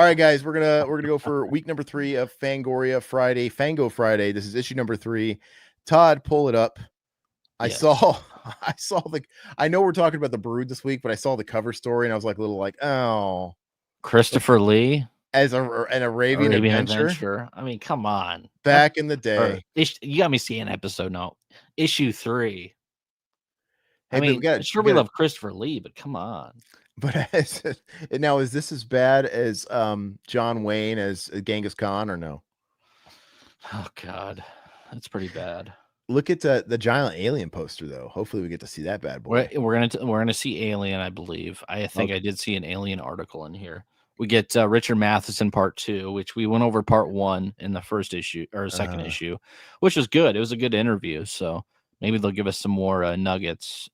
All right, guys, we're gonna go for week number 3 of Fangoria Friday, Fango Friday. This is issue number 3. Todd, pull it up. I Yes. saw I saw the I know we're talking about the Brood this week, but I saw the cover story and I was like a little like, oh, Christopher Lee, as an Arabian adventure I mean, come on. back in the day. You got me seeing episode now. Issue 3. Hey, I but mean, we love Christopher Lee, but come on. But now is this as bad as John Wayne as Genghis Khan or no? Oh God, that's pretty bad. Look at the giant alien poster though. Hopefully we get to see that bad boy. We're gonna see Alien, I believe. I think I did see an Alien article in here. We get Richard Matheson Part II, which we went over Part 1 in the first issue or second issue, which was good. It was a good interview. So maybe they'll give us some more nuggets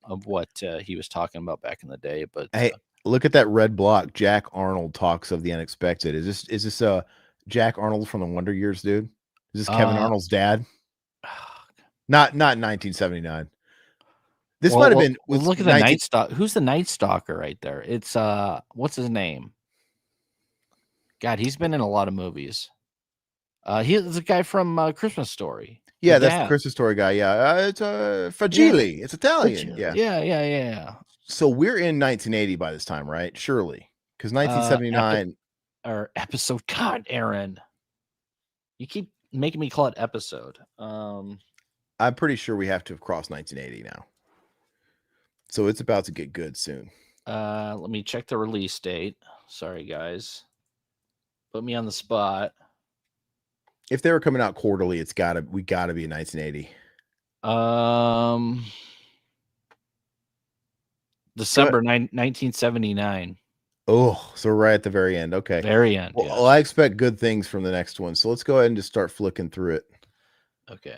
of what he was talking about back in the day. But hey, look at that red block. Jack Arnold talks of the unexpected. Is this Jack Arnold from the Wonder Years, dude? Is this Kevin Arnold's dad? Not 1979. This might have been. Look at the Night Stalker. Who's the Night Stalker right there? It's what's his name? God, he's been in a lot of movies. He's the guy from Christmas Story. Yeah, that's the Christmas Story guy. Yeah, it's Fragile. Yeah. It's Italian. Yeah. So we're in 1980 by this time, right? Surely, because 1979 or episode. God, Aaron, you keep making me call it episode. I'm pretty sure we have to have crossed 1980 now. So it's about to get good soon. Let me check the release date. Sorry, guys. Put me on the spot. If they were coming out quarterly, we gotta be in 1980. December 1979. Oh, so right at the very end. Okay. Very end. Well, yes. I expect good things from the next one. So let's go ahead and just start flicking through it. Okay.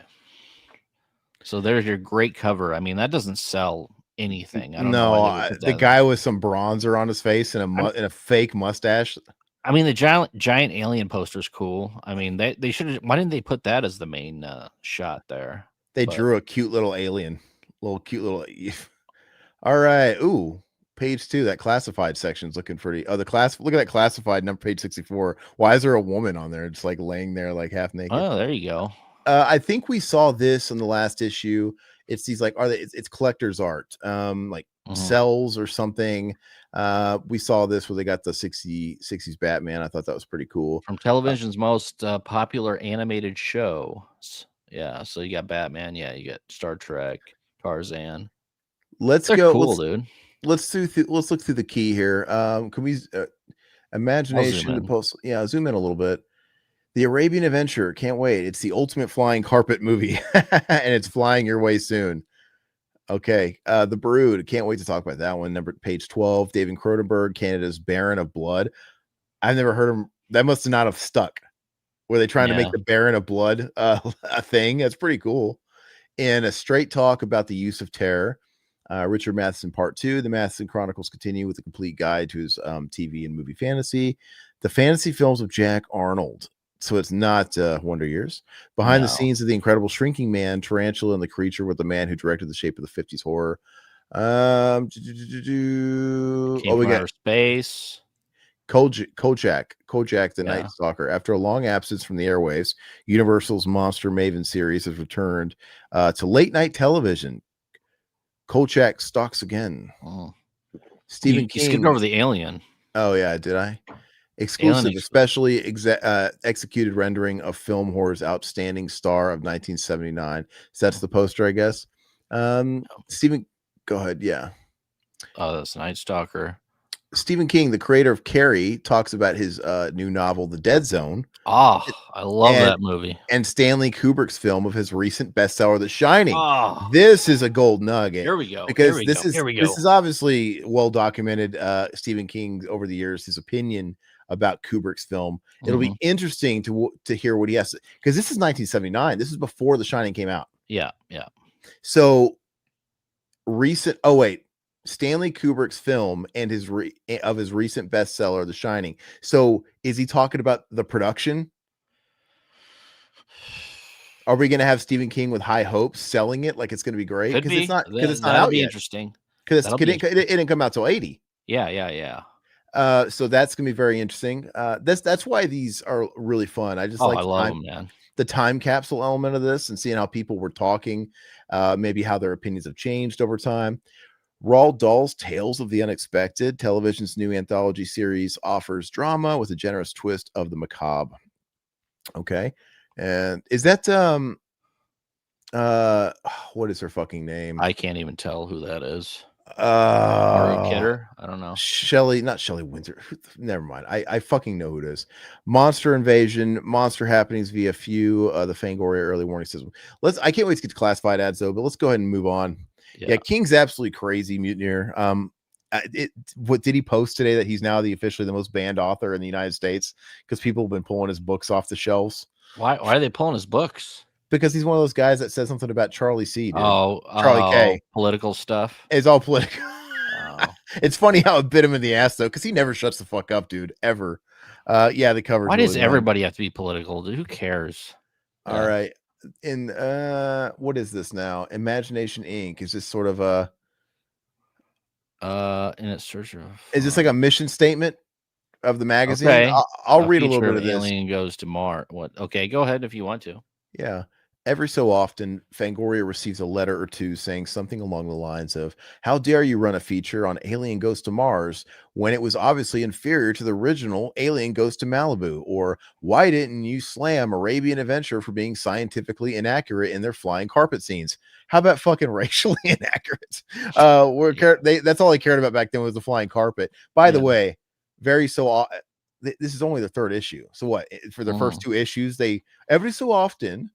So there's your great cover. I mean, that doesn't sell anything. I don't know. The guy with some bronzer on his face and a fake mustache. I mean, the giant alien poster is cool. I mean, they should have. Why didn't they put that as the main shot there? They drew a cute little alien, cute little. All right. Ooh, page 2. That classified section's looking pretty. Oh, look at that classified number, page 64. Why is there a woman on there, just like laying there, like half naked? Oh, there you go. I think we saw this in the last issue. It's these it's collector's art, like cells or something. We saw this where they got the 60s Batman. I thought that was pretty cool. From television's most popular animated shows. Yeah, so you got Batman. Yeah, you got Star Trek, Tarzan. Let's dude. Let's look through the key here. Can we imagination to post? Yeah, zoom in a little bit. The Arabian Adventure, can't wait. It's the ultimate flying carpet movie, and it's flying your way soon. Okay, The Brood, can't wait to talk about that one. Page 12, David Cronenberg, Canada's Baron of Blood. I've never heard of him. That must not have stuck. Were they trying to make the Baron of Blood a thing? That's pretty cool. And a straight talk about the use of terror. Richard Matheson Part II. The Matheson Chronicles continue with a complete guide to his TV and movie fantasy. The fantasy films of Jack Arnold. So it's not Wonder Years. Behind the scenes of The Incredible Shrinking Man, Tarantula, and the Creature with the man who directed The Shape of the 50s horror. We got space. Kojak, the Night Stalker. After a long absence from the airwaves, Universal's Monster Maven series has returned to late night television. Kojak stalks again. Oh. Stephen King. You skipped over the Alien. Oh yeah, did I? Exclusive, especially executed rendering of film horror's outstanding star of 1979. So that's the poster, I guess. Stephen, go ahead. Yeah. Oh, that's Night Stalker. Stephen King, the creator of Carrie, talks about his new novel, The Dead Zone. Oh, I love that movie. And Stanley Kubrick's film of his recent bestseller, The Shining. Oh, this is a gold nugget. Here we go. Because this is obviously well documented. Stephen King over the years, his opinion about Kubrick's film. It'll be interesting to hear what he has to, because this is 1979. This is before The Shining came out. Yeah. So Stanley Kubrick's film and his recent bestseller, The Shining. So is he talking about the production? Are we going to have Stephen King with high hopes selling it like it's going to be great? Because it's not out yet. Interesting. Because it didn't come out till 80. Yeah. So that's gonna be very interesting. That's why these are really fun. I just I like love them, man. The time capsule element of this and seeing how people were talking, maybe how their opinions have changed over time. Roald Dahl's Tales of the Unexpected, television's new anthology series, offers drama with a generous twist of the macabre. Okay. And is that what is her fucking name? I can't even tell who that is. Kidder? I don't know. Not Shelley Windsor. Never mind. I fucking know who it is. Monster Invasion, Monster Happenings via Few, the Fangoria early warning system. I can't wait to get to classified ads though, but let's go ahead and move on. Yeah, King's absolutely crazy mutineer. What did he post today that he's now officially the most banned author in the United States because people have been pulling his books off the shelves? Why are they pulling his books? Because he's one of those guys that says something about Charlie C. Dude. Charlie K. Political stuff. It's all political. It's funny how it bit him in the ass though, because he never shuts the fuck up, dude, ever. Yeah, the cover. Why does everybody have to be political, dude? Who cares? All right. In what is this now? Imagination Inc. Is this sort of a in its search of is this like a mission statement of the magazine? Okay. I'll read a little bit of this. Alien Goes to Mars. What? Okay, go ahead if you want to. Yeah. Every so often, Fangoria receives a letter or two saying something along the lines of, "How dare you run a feature on Alien Goes to Mars when it was obviously inferior to the original Alien Goes to Malibu?" Or, "Why didn't you slam Arabian Adventure for being scientifically inaccurate in their flying carpet scenes?" How about fucking racially inaccurate? That's all I cared about back then was the flying carpet. By the way, this is only the third issue. So what? For the first two issues, every so often...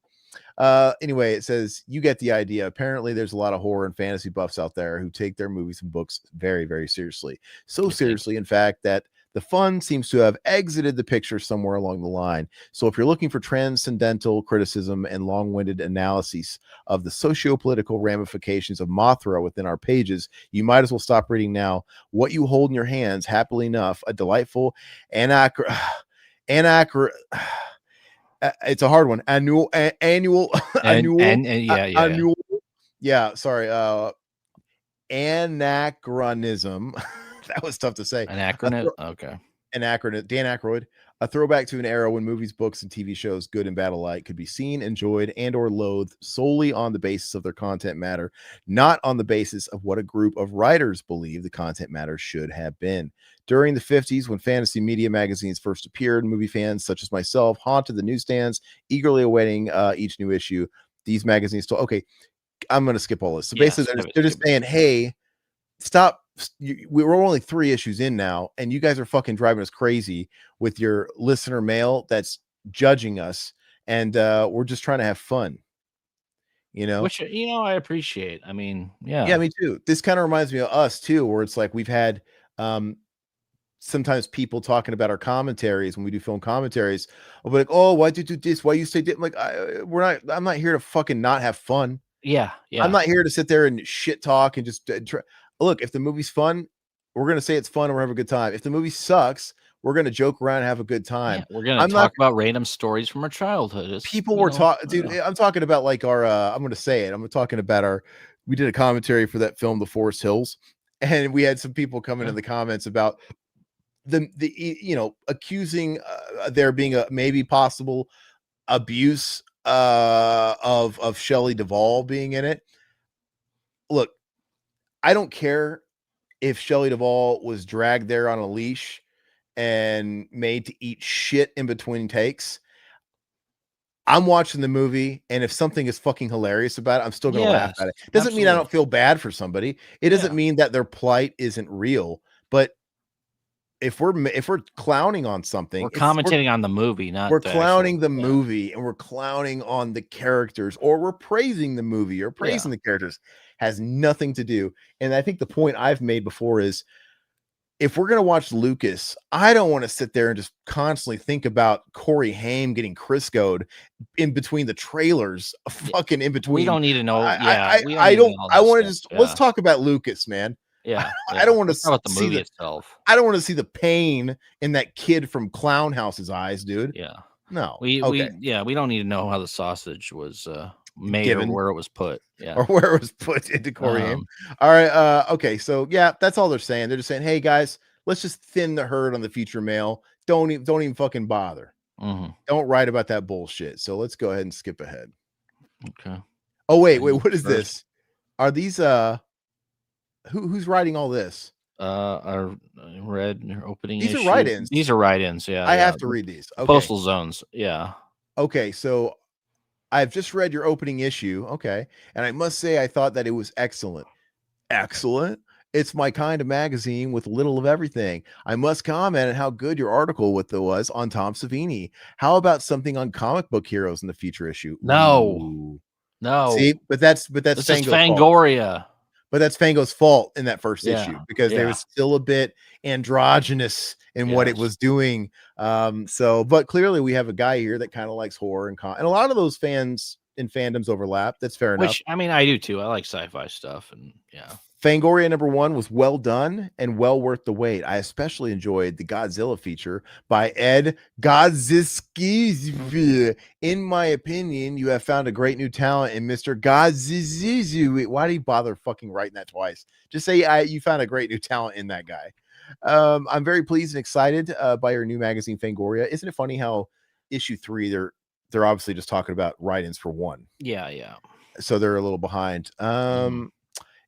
Anyway, it says, you get the idea. Apparently there's a lot of horror and fantasy buffs out there who take their movies and books very, very seriously. So seriously, in fact, that the fun seems to have exited the picture somewhere along the line. So if you're looking for transcendental criticism and long-winded analyses of the socio-political ramifications of Mothra within our pages, you might as well stop reading now. What you hold in your hands, happily enough, a delightful it's a hard one. Annual. Yeah. Sorry. Anachronism. That was tough to say. Anachronism. Okay. Anachronism. Dan Aykroyd. A throwback to an era when movies, books, and TV shows, good and bad alike, could be seen, enjoyed, and or loathed solely on the basis of their content matter, not on the basis of what a group of writers believe the content matter should have been. During the 50s, when fantasy media magazines first appeared, movie fans such as myself haunted the newsstands, eagerly awaiting each new issue. These magazines told, okay, I'm going to skip all this. So basically, they're just saying, hey, stop. We're only 3 issues in now, and you guys are fucking driving us crazy with your listener mail that's judging us, and we're just trying to have fun. Which I appreciate. I mean, yeah, me too. This kind of reminds me of us too, where it's like we've had sometimes people talking about our commentaries when we do film commentaries. I'll be like, "Oh, why did you do this? Why you say that?" I'm like, I'm not here to fucking not have fun. Yeah. I'm not here to sit there and shit talk and just look. If the movie's fun, we're gonna say it's fun and we're having a good time. If the movie sucks, we're gonna joke around and have a good time. Yeah, we're gonna talk about random stories from our childhood. People were talking, dude. I'm talking about like our. I'm gonna say it. I'm talking about we did a commentary for that film, The Forest Hills, and we had some people coming in the comments about the accusing there being a maybe possible abuse of Shelley Duvall being in it. Look, I don't care if Shelley Duvall was dragged there on a leash and made to eat shit in between takes. I'm watching the movie, and if something is fucking hilarious about it, I'm still gonna laugh at it. Doesn't mean I don't feel bad for somebody. It doesn't mean that their plight isn't real. But if we're clowning on something, we're commentating on the movie, not we're clowning the movie, and we're clowning on the characters, or we're praising the movie or praising the characters. Has nothing to do. And I think the point I've made before is, if we're gonna watch Lucas, I don't want to sit there and just constantly think about Corey Haim getting Crisco'd in between the trailers, fucking in between. We don't need to know. I want to just let's talk about Lucas, man. Yeah, I don't want to see the movie itself. I don't want to see the pain in that kid from Clown House's eyes, dude. Yeah, no, we don't need to know how the sausage was made or where it was put. Yeah, or where it was put into Corey Haim. All right, okay, so yeah, that's all they're saying. They're just saying, hey guys, let's just thin the herd on the future mail. Don't even fucking bother. Mm-hmm. Don't write about that bullshit. So let's go ahead and skip ahead. Okay. Oh wait, what is this? Are these who's writing all this? I read your opening. These are write-ins. These are write-ins. Yeah, I have to read these. Okay. Postal zones. Yeah. Okay, so I've just read your opening issue. Okay, and I must say I thought that it was excellent. Excellent. It's my kind of magazine with little of everything. I must comment on how good your article was on Tom Savini. How about something on comic book heroes in the future issue? No. See, but that's Fangoria. But that's Fango's fault in that first issue because there was still a bit androgynous in what it was doing. But clearly we have a guy here that kind of likes horror and a lot of those fans and fandoms overlap. That's fair enough. Which, I mean, I do too. I like sci-fi stuff, and yeah. Fangoria #1 was well done and well worth the wait. I especially enjoyed the Godzilla feature by Ed Godziski. In my opinion, you have found a great new talent in Mr. Godzizu. Why do you bother fucking writing that twice? Just say you found a great new talent in that guy. I'm very pleased and excited by your new magazine, Fangoria. Isn't it funny how issue 3 they're obviously just talking about write-ins for 1. Yeah. So they're a little behind.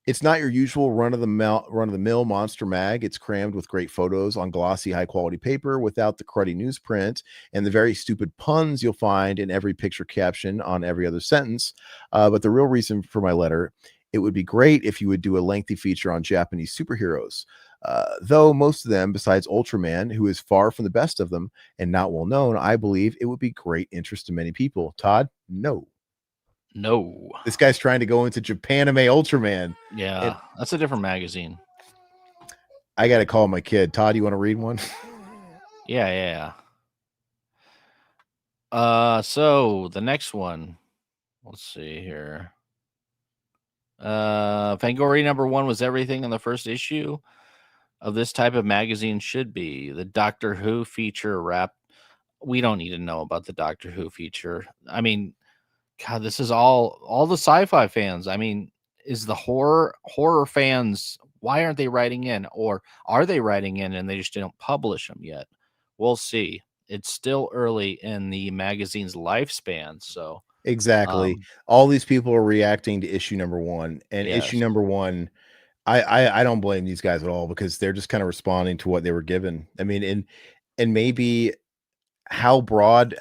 It's not your usual run-of-the-mill monster mag. It's crammed with great photos on glossy, high-quality paper without the cruddy newsprint and the very stupid puns you'll find in every picture caption on every other sentence. But the real reason for my letter, it would be great if you would do a lengthy feature on Japanese superheroes. Though most of them, besides Ultraman, who is far from the best of them and not well known, I believe it would be great interest to many people. Todd, no. This guy's trying to go into Japanime Ultraman. Yeah, that's a different magazine. I got to call my kid. Todd, you want to read one? Yeah. So the next one, let's see here. Fangoria #1 was everything in the first issue of this type of magazine should be. The Doctor Who feature wrap. We don't need to know about the Doctor Who feature. I mean, God, this is all the sci-fi fans. I mean, is the horror fans, why aren't they writing in? Or are they writing in and they just don't publish them yet? We'll see. It's still early in the magazine's lifespan. So exactly. All these people are reacting to issue #1. And issue #1, I don't blame these guys at all because they're just kind of responding to what they were given. I mean, and maybe how broad.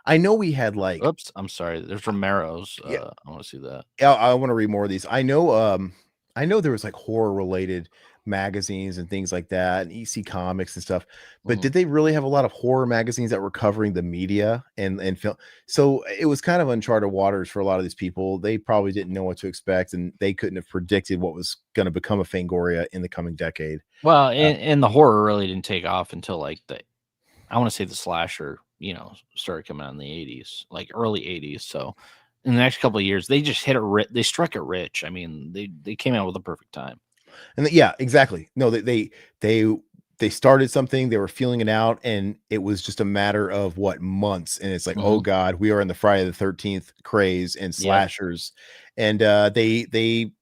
I know we had like. Oops, I'm sorry. There's Romero's. I want to see that. Yeah, I want to read more of these. I know there was like horror related magazines and things like that, and EC Comics and stuff. But did they really have a lot of horror magazines that were covering the media and film? So it was kind of uncharted waters for a lot of these people. They probably didn't know what to expect, and they couldn't have predicted what was going to become a Fangoria in the coming decade. Well, and the horror really didn't take off until like I want to say the slasher, started coming out in the 80s, like early 80s. So in the next couple of years, they just they struck it rich. I mean, they came out with a perfect time. And yeah, exactly. No, they started something, they were feeling it out, and it was just a matter of months. And it's like, oh God, we are in the Friday the 13th craze and slashers. And they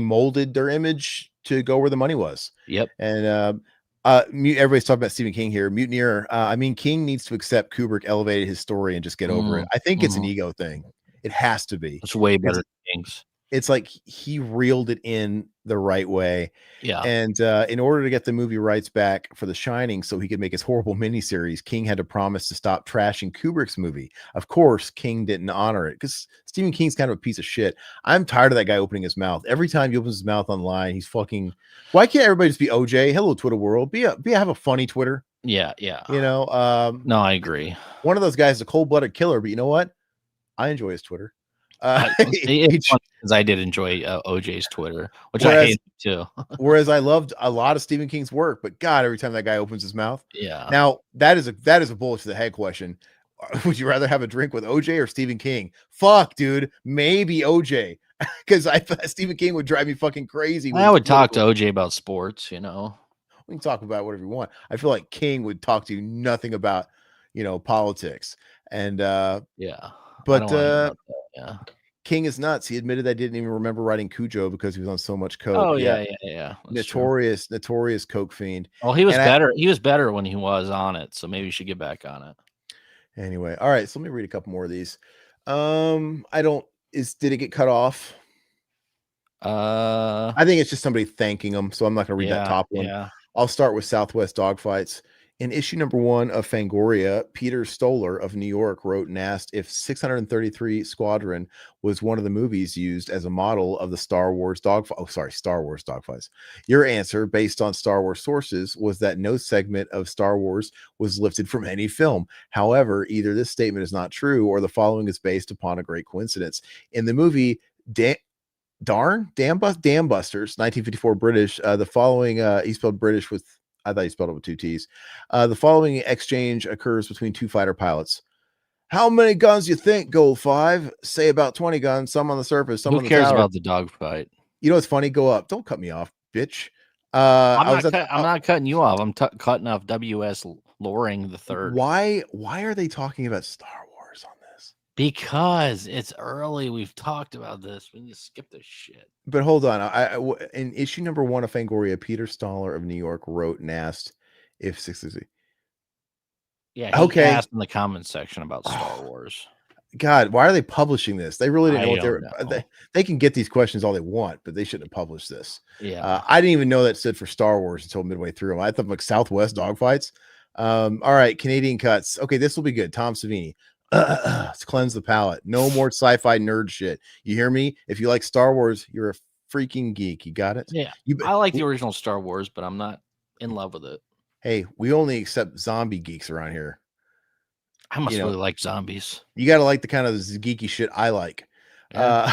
molded their image to go where the money was. Yep. And everybody's talking about Stephen King here. Mutineer. I mean, King needs to accept Kubrick elevated his story and just get over it. I think it's an ego thing. It has to be. It's way better than King's. It's like he reeled it in the right way. Yeah. And in order to get the movie rights back for The Shining so he could make his horrible miniseries, King had to promise to stop trashing Kubrick's movie. Of course, King didn't honor it because Stephen King's kind of a piece of shit. I'm tired of that guy opening his mouth. Every time he opens his mouth online, he's fucking. Why can't everybody just be OJ? Hello, Twitter world. Have a funny Twitter. Yeah. No, I agree. One of those guys is a cold-blooded killer, but you know what? I enjoy his Twitter. Because I did enjoy OJ's Twitter, which I hate too. Whereas I loved a lot of Stephen King's work, but God, every time that guy opens his mouth. Yeah. Now that is a bullet to the head question. Would you rather have a drink with OJ or Stephen King? Fuck, dude. Maybe OJ, because I thought Stephen King would drive me fucking crazy. I would talk to OJ about sports. We can talk about whatever you want. I feel like King would talk to you nothing about, politics and yeah. But yeah. King is nuts. He admitted I didn't even remember writing Cujo because he was on so much coke. Oh yeah. Notorious coke fiend. Well, he was better. He was better when he was on it, so maybe you should get back on it. Anyway, all right. So let me read a couple more of these. Did it get cut off? I think it's just somebody thanking him, so I'm not going to read that top one. Yeah. I'll start with Southwest Dogfights. In issue number 1 of Fangoria, Peter Stoller of New York wrote and asked if 633 Squadron was one of the movies used as a model of the Star Wars Dogfights. Your answer, based on Star Wars sources, was that no segment of Star Wars was lifted from any film. However, either this statement is not true or the following is based upon a great coincidence. In the movie Dam Busters, 1954 British, the following, he spelled British with, I thought he spelled it with 2 T's. The following exchange occurs between 2 fighter pilots. How many guns you think, Gold 5? Say about 20 guns, some on the surface, some on the tower. Who cares about the dogfight? You know what's funny? Go up. Don't cut me off, bitch. I'm not cutting you off. I'm cutting off W.S. Loring the third. Why are they talking about Star Wars on this? Because it's early. We've talked about this. We need to skip this shit. But hold on. In issue number 1 of Fangoria, Peter Stoller of New York wrote and asked if 660. Yeah, he asked in the comments section about Star Wars. God, why are they publishing this? They really didn't know what they can get these questions all they want, but they shouldn't have published this. Yeah. I didn't even know that stood for Star Wars until midway through. I thought like Southwest Dogfights. All right, Canadian cuts. Okay, this will be good. Tom Savini. Let's cleanse the palate. No more sci-fi nerd shit. You hear me? If you like Star Wars, you're a freaking geek. You got it? Yeah. I like the original Star Wars, but I'm not in love with it. Hey, we only accept zombie geeks around here. I must really like zombies. You got to like the kind of geeky shit I like. No,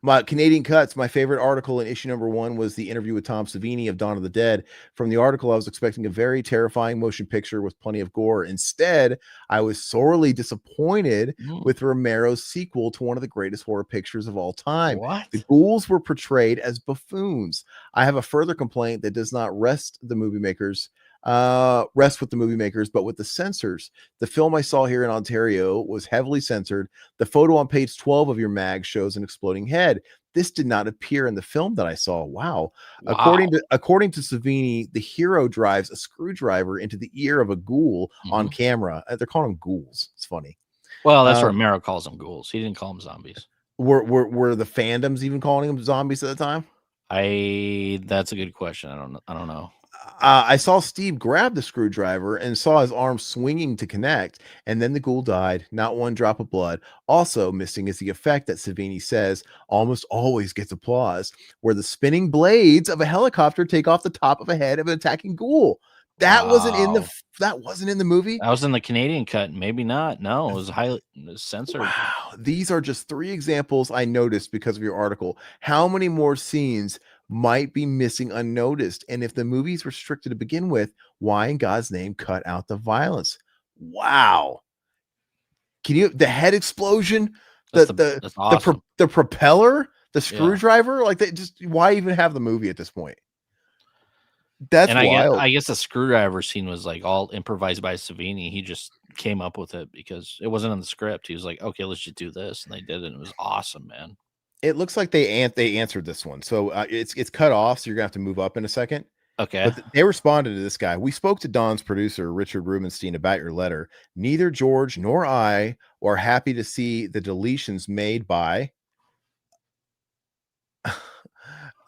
my Canadian cuts. My favorite article in issue number 1 was the interview with Tom Savini of Dawn of the Dead. From the article, I was expecting a very terrifying motion picture with plenty of gore. Instead, I was sorely disappointed with Romero's sequel to one of the greatest horror pictures of all time. What? The ghouls were portrayed as buffoons. I have a further complaint that does not rest with the movie makers, but with the censors. The film I saw here in Ontario was heavily censored. The photo on page 12 of your mag shows an exploding head. This did not appear in the film that I saw. Wow. According to Savini, the hero drives a screwdriver into the ear of a ghoul on camera. They're calling them ghouls. It's funny. Well, that's what Romero calls them, ghouls. He didn't call them zombies. Were the fandoms even calling them zombies at the time? That's a good question. I don't know. I saw Steve grab the screwdriver and saw his arm swinging to connect, and then the ghoul died. Not one drop of blood. Also missing is the effect that Savini says almost always gets applause, where the spinning blades of a helicopter take off the top of a head of an attacking ghoul. That wasn't in the movie. That was in the Canadian cut. Maybe not. No, it was highly censored. Wow. These are just 3 examples I noticed because of your article. How many more scenes might be missing unnoticed? And if the movie's restricted to begin with, why in God's name cut out the violence? Wow. Can you, the head explosion, That's awesome. the propeller, the screwdriver, like they just, why even have the movie at this point? That's wild. I guess the screwdriver scene was like all improvised by Savini. He just came up with it because it wasn't in the script. He was like, okay, let's just do this. And they did it. And it was awesome, man. It looks like they answered this one. So it's cut off. So you're gonna have to move up in a second. Okay. But they responded to this guy. We spoke to Don's producer, Richard Rubenstein, about your letter. Neither George nor I are happy to see the deletions made by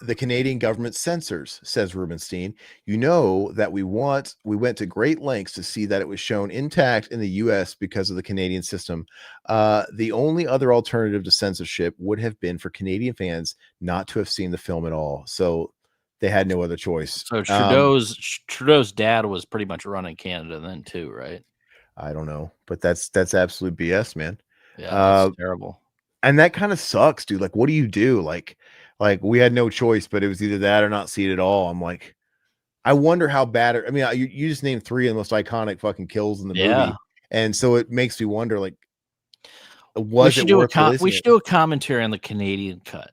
the Canadian government censors, says Rubenstein. You know that we went to great lengths to see that it was shown intact in the US because of the Canadian system. The only other alternative to censorship would have been for Canadian fans not to have seen the film at all. So they had no other choice. So Trudeau's dad was pretty much running Canada then too, right? I don't know, but that's absolute BS, man. Yeah, that's terrible. And that kind of sucks, dude. Like, what do you do? Like we had no choice, but it was either that or not see it at all. I'm like, I wonder how bad. I mean, you just named 3 of the most iconic fucking kills in the movie, and so it makes me wonder, like, we should do a commentary on the Canadian cut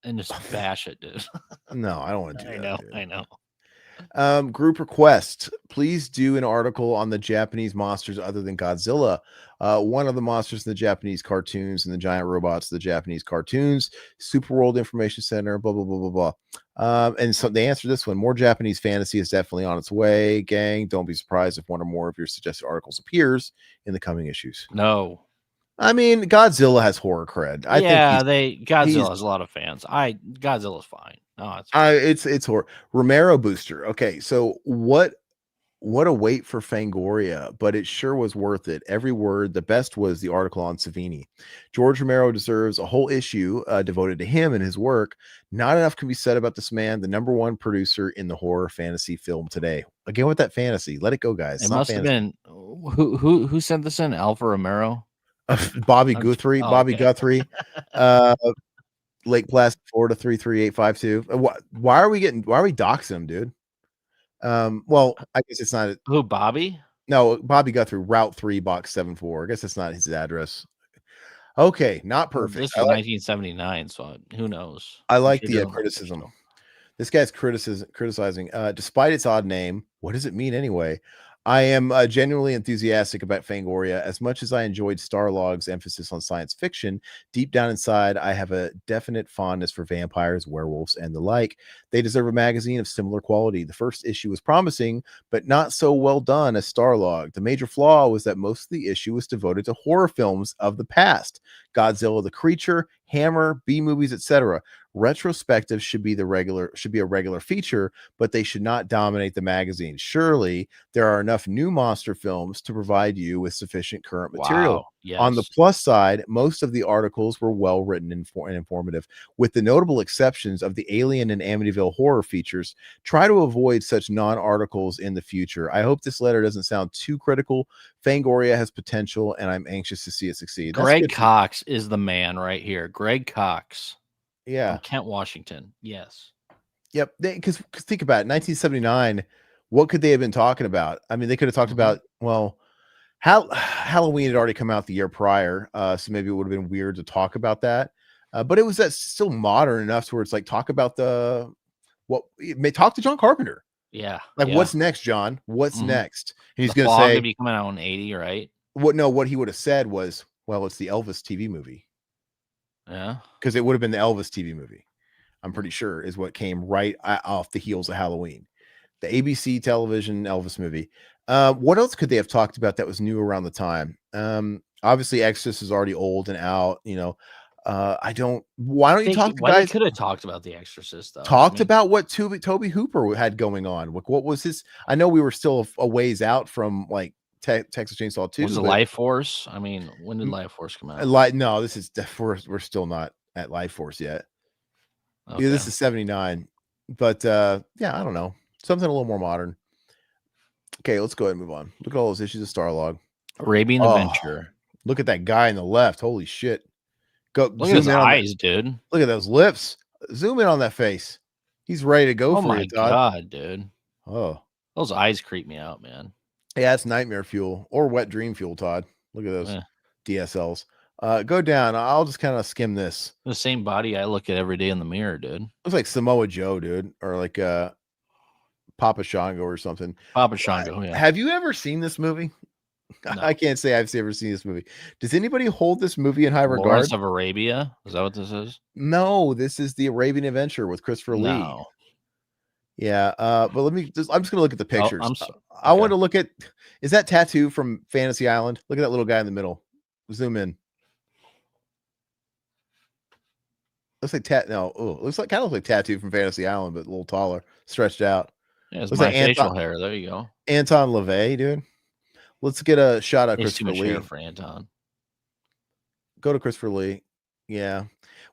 and just bash it, dude. No, I don't want to do that. I know. Group request. Please do an article on the Japanese monsters other than Godzilla. One of the monsters in the Japanese cartoons and the giant robots, the Japanese cartoons, Super World Information Center, blah, blah, blah, blah, blah. And so they answer this one. More Japanese fantasy is definitely on its way, gang. Don't be surprised if one or more of your suggested articles appears in the coming issues. No. I mean, Godzilla has horror cred. I think Godzilla has a lot of fans. Godzilla's fine. No, it's horror. Romero booster. Okay, so what a wait for Fangoria, but it sure was worth it. Every word. The best was the article on Savini. George Romero deserves a whole issue devoted to him and his work. Not enough can be said about this man, the number one producer in the horror fantasy film today. Again with that fantasy, let it go, guys. It must have been who sent this in? Alpha Romero. Bobby Guthrie. Bobby Guthrie. Lake Placid, Florida 33852. Why are we doxing him, dude? Well, I guess it's not who Bobby. No, Bobby Guthrie, Route 3, Box 74. I guess that's not his address. Okay, not perfect. This was 1979, so who knows? I like the criticism. This guy's criticizing. Despite its odd name, what does it mean anyway? I am genuinely enthusiastic about Fangoria. As much as I enjoyed Starlog's emphasis on science fiction, deep down inside, I have a definite fondness for vampires, werewolves, and the like. They deserve a magazine of similar quality. The first issue was promising, but not so well done as Starlog. The major flaw was that most of the issue was devoted to horror films of the past. Godzilla the Creature, Hammer, B-movies, etc. Retrospectives should be a regular feature, but they should not dominate the magazine. Surely there are enough new monster films to provide you with sufficient current material. Yes. On the plus side, most of the articles were well written and informative, with the notable exceptions of the Alien and Amityville horror features. Try to avoid such non-articles in the future. I hope this letter doesn't sound too critical. Fangoria has potential, and I'm anxious to see it succeed. Greg Cox is the man right here. Greg Cox. Yeah. Kent, Washington. Yes. Yep. Because think about it, 1979, what could they have been talking about? I mean, they could have talked about, well, Halloween had already come out the year prior, so maybe it would have been weird to talk about that. But it was still modern enough to where it's like, talk about talk to John Carpenter. Yeah. Like, what's next, John? What's next? And he's going to say, be coming out in 80, right? What he would have said was, well, it's the Elvis TV movie. Yeah. Because it would have been the Elvis TV movie. I'm pretty sure is what came right off the heels of Halloween. The ABC television Elvis movie. What else could they have talked about that was new around the time? Obviously, Exorcist is already old and out. You know, why don't you talk to guys? They could have talked about The Exorcist, though. About what Toby Hooper had going on. What was his? I know we were still a ways out from like Texas Chainsaw 2. Was it Life Force? I mean, when did Life Force come out? No, this is we're still not at Life Force yet. Okay. Yeah, this is 79. But yeah, I don't know. Something a little more modern. Okay, let's go ahead and move on. Look at all those issues of Starlog. Arabian Adventure. Look at that guy in the left. Holy shit. Look at his eyes, dude. Look at those lips. Zoom in on that face. He's ready to go for it, Todd. Oh my god, dude. Oh. Those eyes creep me out, man. Yeah, it's nightmare fuel or wet dream fuel, Todd. Look at those DSLs. Go down. I'll just kind of skim this. The same body I look at every day in the mirror, dude. Looks like Samoa Joe, dude, or like Papa Shango or something. Papa Shango, yeah. Have you ever seen this movie? No. I can't say I've ever seen this movie. Does anybody hold this movie in high regard? Lawrence of Arabia? Is that what this is? No, this is the Arabian Adventure with Christopher Lee. Yeah, but I'm just gonna look at the pictures. I want to look at, is that Tattoo from Fantasy Island? Look at that little guy in the middle. Zoom in. Looks like kind of looks like Tattoo from Fantasy Island, but a little taller, stretched out. Yeah, it's my facial hair. There you go. Anton LaVey, dude. Let's get a shot at Christopher Lee. Hair for Anton. Go to Christopher Lee. Yeah.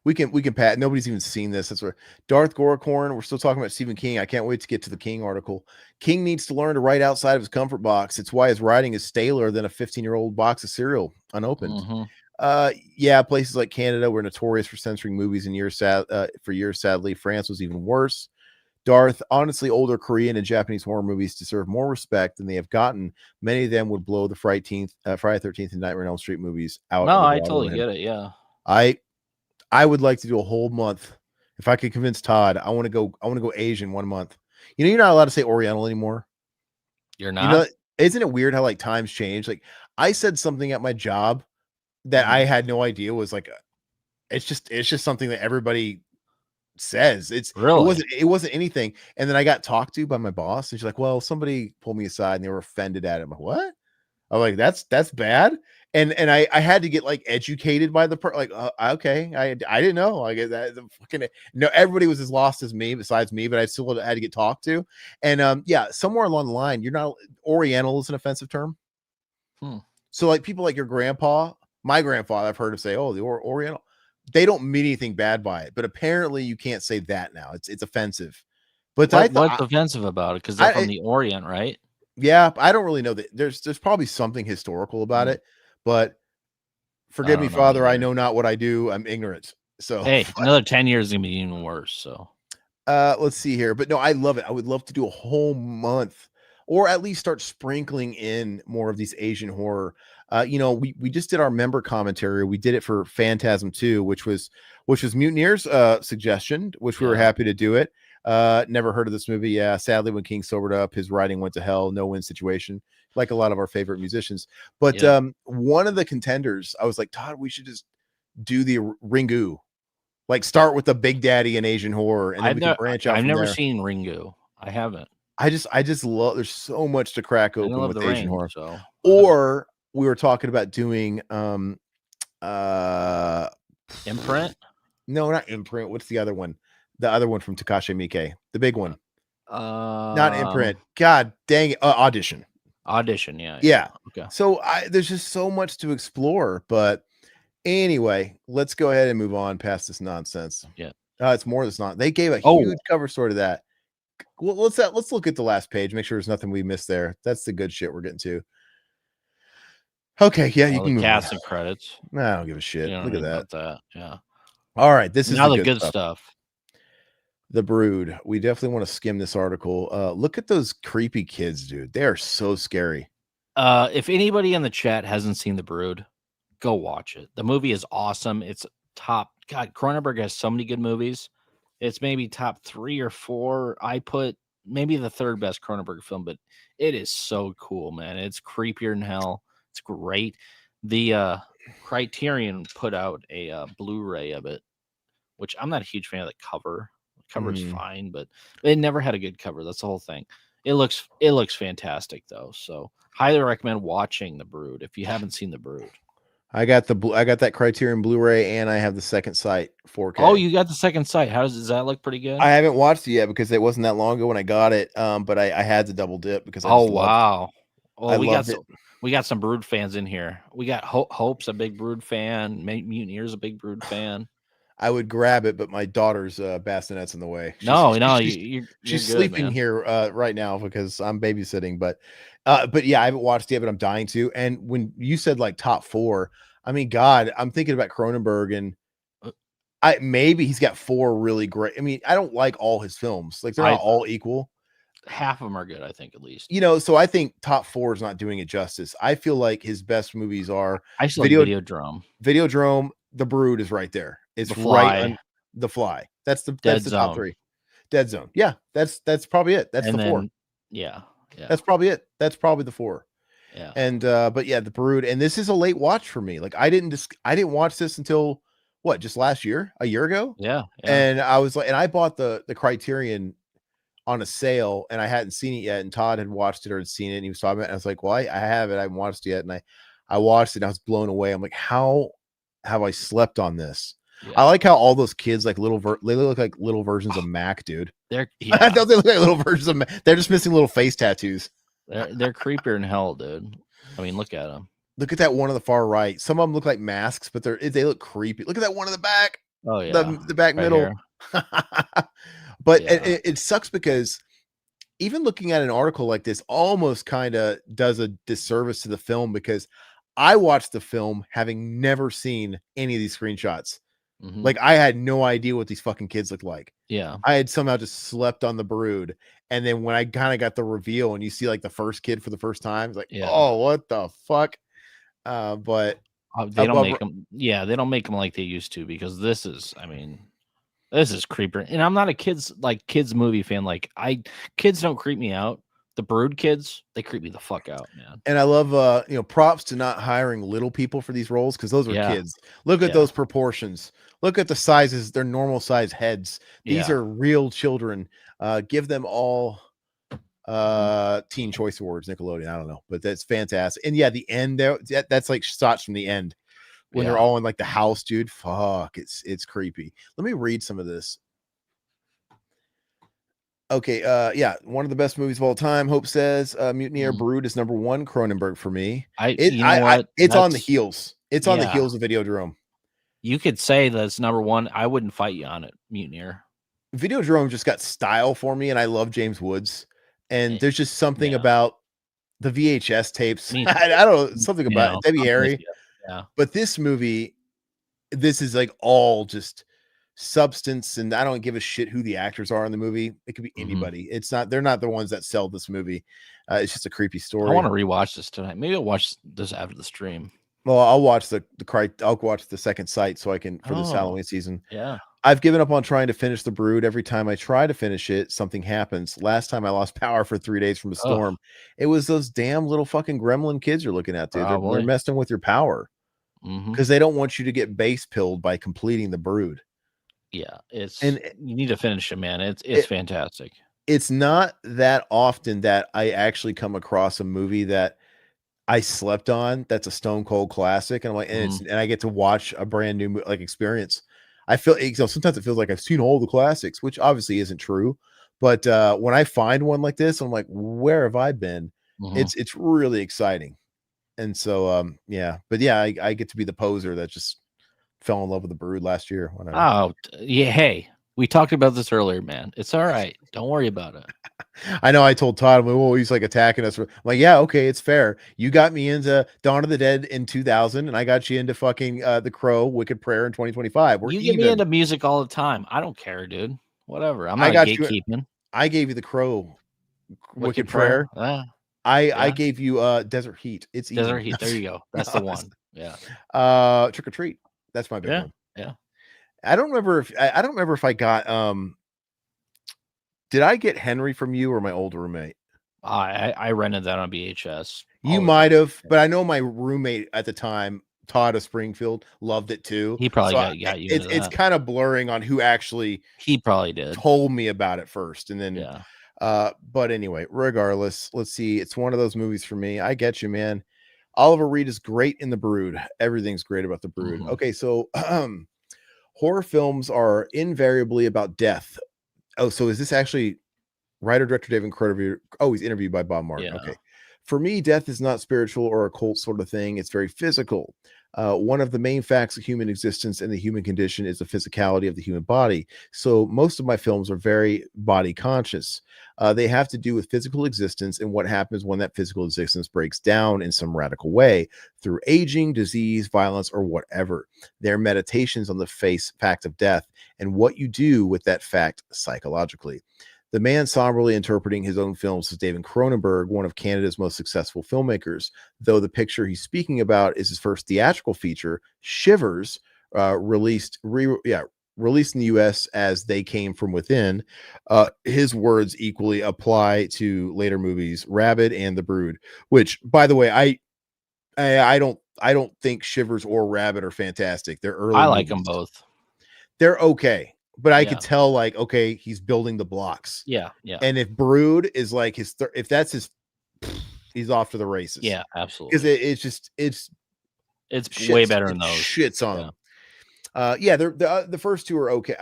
We can pat. Nobody's even seen this. That's where Darth Goricorn. We're still talking about Stephen King. I can't wait to get to the King article. King needs to learn to write outside of his comfort box. It's why his writing is staler than a 15-year-old box of cereal unopened. Yeah, places like Canada were notorious for censoring movies for years. Sadly, France was even worse. Darth, honestly, older Korean and Japanese horror movies deserve more respect than they have gotten. Many of them would blow the Friday 13th and Nightmare on Elm Street movies out. No, I totally get it. Yeah, I would like to do a whole month. If I could convince Todd, I want to go Asian 1 month. You know, you're not allowed to say Oriental anymore. You're not? You know, isn't it weird how like times change? Like I said something at my job that I had no idea was like, it's just something that everybody says. It wasn't anything. And then I got talked to by my boss, and she's like, "Well, somebody pulled me aside and they were offended at it." I'm like, "What?" I'm like, "That's bad." And I had to get like educated by the okay, I didn't know. Like that fucking no, everybody was as lost as me besides me, but I still had to get talked to. And yeah, somewhere along the line, you're not Oriental is an offensive term. So like people like your grandpa, my grandfather, I've heard him say, "Oh, the Oriental." They don't mean anything bad by it, but apparently you can't say that now. It's offensive. But what's offensive about it? Because they're from the Orient, right? Yeah, I don't really know that. There's probably something historical about it, but forgive me, Father, I know not what I do. I'm ignorant. So hey, another 10 years is gonna be even worse. So let's see here. But no, I love it. I would love to do a whole month, or at least start sprinkling in more of these Asian horror. You know, we just did our member commentary. We did it for Phantasm 2, which was Mutineer's suggestion, which we were happy to do it. Never heard of this movie. Yeah, sadly, when King sobered up, his writing went to hell. No win situation, like a lot of our favorite musicians. But one of the contenders, I was like, Todd, we should just do the Ringu. Like start with the Big Daddy in Asian horror, and then we can branch out. I've never seen Ringu. I haven't. I just love. There's so much to crack open with Asian horror. So or we were talking about doing Imprint. No, not Imprint. What's the other one? The other one from Takashi Miike, the big one. Not Imprint. God dang it. Audition. Audition. Yeah. Yeah. Okay. So there's just so much to explore, but anyway, let's go ahead and move on past this nonsense. Yeah. It's more this not. They gave a huge cover story to that. Well, let's look at the last page. Make sure there's nothing we missed there. That's the good shit we're getting to. Okay, yeah, you can move cast and credits. I don't give a shit. Look at that. Yeah. All right, this is now the good stuff. The Brood. We definitely want to skim this article. Look at those creepy kids, dude. They are so scary. If anybody in the chat hasn't seen The Brood, go watch it. The movie is awesome. It's top. God, Cronenberg has so many good movies. It's maybe top 3 or 4. I put maybe the third best Cronenberg film, but it is so cool, man. It's creepier than hell. It's great. The Criterion put out a Blu-ray of it, which I'm not a huge fan of the cover. The cover is fine, but they never had a good cover. That's the whole thing. It looks fantastic though. So highly recommend watching The Brood if you haven't seen The Brood. I got that Criterion Blu-ray, and I have the Second Sight 4K. Oh, you got the Second Sight. Does that look pretty good? I haven't watched it yet because it wasn't that long ago when I got it. But I had to double dip because wow. Well, we got some Brood fans in here. We got Hope's a big Brood fan. Mutineer's a big Brood fan. I would grab it, but my daughter's bassinet's in the way. She's sleeping here right now because I'm babysitting. But yeah, I haven't watched it yet, but I'm dying to. And when you said like top 4, I mean, God, I'm thinking about Cronenberg, and maybe he's got 4 really great. I mean, I don't like all his films; like they're not all equal. Half of them are good, I think, at least. You know, so I think top 4 is not doing it justice. I feel like his best movies are Videodrome. Videodrome. The Brood is right there. It's right on The Fly. That's the top 3. Dead Zone. Yeah, that's probably it. That's the 4. Yeah. That's probably it. That's probably the 4. Yeah. And but yeah, The Brood, and this is a late watch for me. Like I didn't watch this until just last year, a year ago. Yeah. And I was like, and I bought the Criterion on a sale, and I hadn't seen it yet, and Todd had watched it or had seen it, and he was talking about it, and I was like, well, I have it. I haven't watched it yet. And I watched it, and I was blown away. I'm like, how have I slept on this? Yeah. I like how all those kids like they look like little versions of Mac, dude. They look like little versions of Mac. They're just missing little face tattoos. They're creepier than hell, dude. I mean, look at them. Look at that one on the far right. Some of them look like masks, but they look creepy. Look at that one in the back. Oh yeah, the back right middle. But it sucks because even looking at an article like this almost kind of does a disservice to the film, because I watched the film having never seen any of these screenshots. Mm-hmm. Like I had no idea what these fucking kids looked like. Yeah. I had somehow just slept on The Brood. And then when I kind of got the reveal and you see like the first kid for the first time, it's like, oh, what the fuck? But they don't make them. Yeah. They don't make them like they used to, because this is, I mean, This is creeper, and I'm not a kids movie fan. Like kids don't creep me out. The Brood kids, they creep me the fuck out, man. And I love props to not hiring little people for these roles, because those are kids. Look at those proportions. Look at the sizes, their normal size heads. These are real children. Give them all Teen Choice Awards, Nickelodeon. I don't know, but that's fantastic. And yeah, the end there, that's like shots from the end when they're all in like the house, dude. Fuck, it's creepy. Let me read some of this. Okay, yeah, one of the best movies of all time. Hope says Mutiny or Brood is number one. Cronenberg for me. It's on the heels. It's on the heels of Videodrome. You could say that's number one. I wouldn't fight you on it, Mutineer. Videodrome just got style for me, and I love James Woods. And there's just something about the VHS tapes. I don't know, something about it. Debbie Harry. Yeah. But this movie, this is like all just substance, and I don't give a shit who the actors are in the movie. It could be anybody. They're not the ones that sell this movie. It's just a creepy story. I want to rewatch this tonight. Maybe I'll watch this after the stream. Well, I'll watch I'll watch the second sight so I can for this Halloween season. Yeah. I've given up on trying to finish The Brood. Every time I try to finish it, something happens. Last time I lost power for 3 days from a storm. It was those damn little fucking gremlin kids you're looking at, dude. They're messing with your power because they don't want you to get base pilled by completing The Brood. Yeah, you need to finish it, man. It's fantastic. It's not that often that I actually come across a movie that I slept on that's a stone cold classic, and I'm like, and I get to watch a brand new experience. I feel sometimes it feels like I've seen all the classics, which obviously isn't true. But when I find one like this, I'm like, where have I been? It's really exciting. And so yeah, but yeah, I get to be the poser that just fell in love with The Brood last year. Whatever. Oh yeah, hey, we talked about this earlier, man. It's all right. Don't worry about it. I know. I told Todd, well, he's like attacking us. I'm like, yeah, okay, it's fair. You got me into Dawn of the Dead in 2000, and I got you into fucking The Crow, Wicked Prayer in 2025. You get me into music all the time. I don't care, dude. Whatever. I'm not gatekeeping. I gave you The Crow, Wicked Prayer. I gave you Desert Heat. It's Desert Heat. There you go. That's the one. Yeah. Trick or Treat. That's my big one. Yeah. I don't remember if I got did I get Henry from you or my old roommate? I rented that on VHS. You might have, but I know my roommate at the time, Todd of Springfield, loved it too. He probably got you. It's kind of blurring on who actually he probably did told me about it first, and then but anyway, regardless, let's see. It's one of those movies for me. I get you, man. Oliver Reed is great in The Brood. Everything's great about The Brood. Okay, so horror films are invariably about death. Oh, so is this actually writer, director David Cronenberg? Oh, he's interviewed by Bob Martin. Okay. For me, death is not spiritual or occult sort of thing. It's very physical. One of the main facts of human existence and the human condition is the physicality of the human body. So most of my films are very body conscious. They have to do with physical existence and what happens when that physical existence breaks down in some radical way through aging, disease, violence, or whatever. They're meditations on the fact of death and what you do with that fact psychologically. The man somberly interpreting his own films is David Cronenberg, one of Canada's most successful filmmakers, though the picture he's speaking about is his first theatrical feature, Shivers, released in the US as They Came From Within. His words equally apply to later movies, Rabid and The Brood, which, by the way, I don't think Shivers or Rabid are fantastic. They're early. I like them both. They're okay. But I could tell, like, okay, he's building the blocks. Yeah. And if Brood is like if that's his, he's off to the races. Yeah, absolutely. Because it's way better than those. Shits on them. The first two are okay.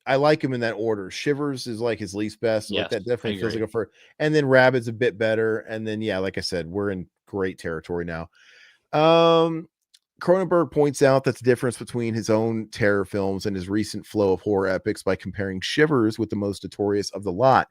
I like him in that order. Shivers is like his least best. Yes, like that definitely feels like a first. And then Rabid's a bit better. And then like I said, we're in great territory now. Cronenberg points out that the difference between his own terror films and his recent flow of horror epics by comparing Shivers with the most notorious of the lot.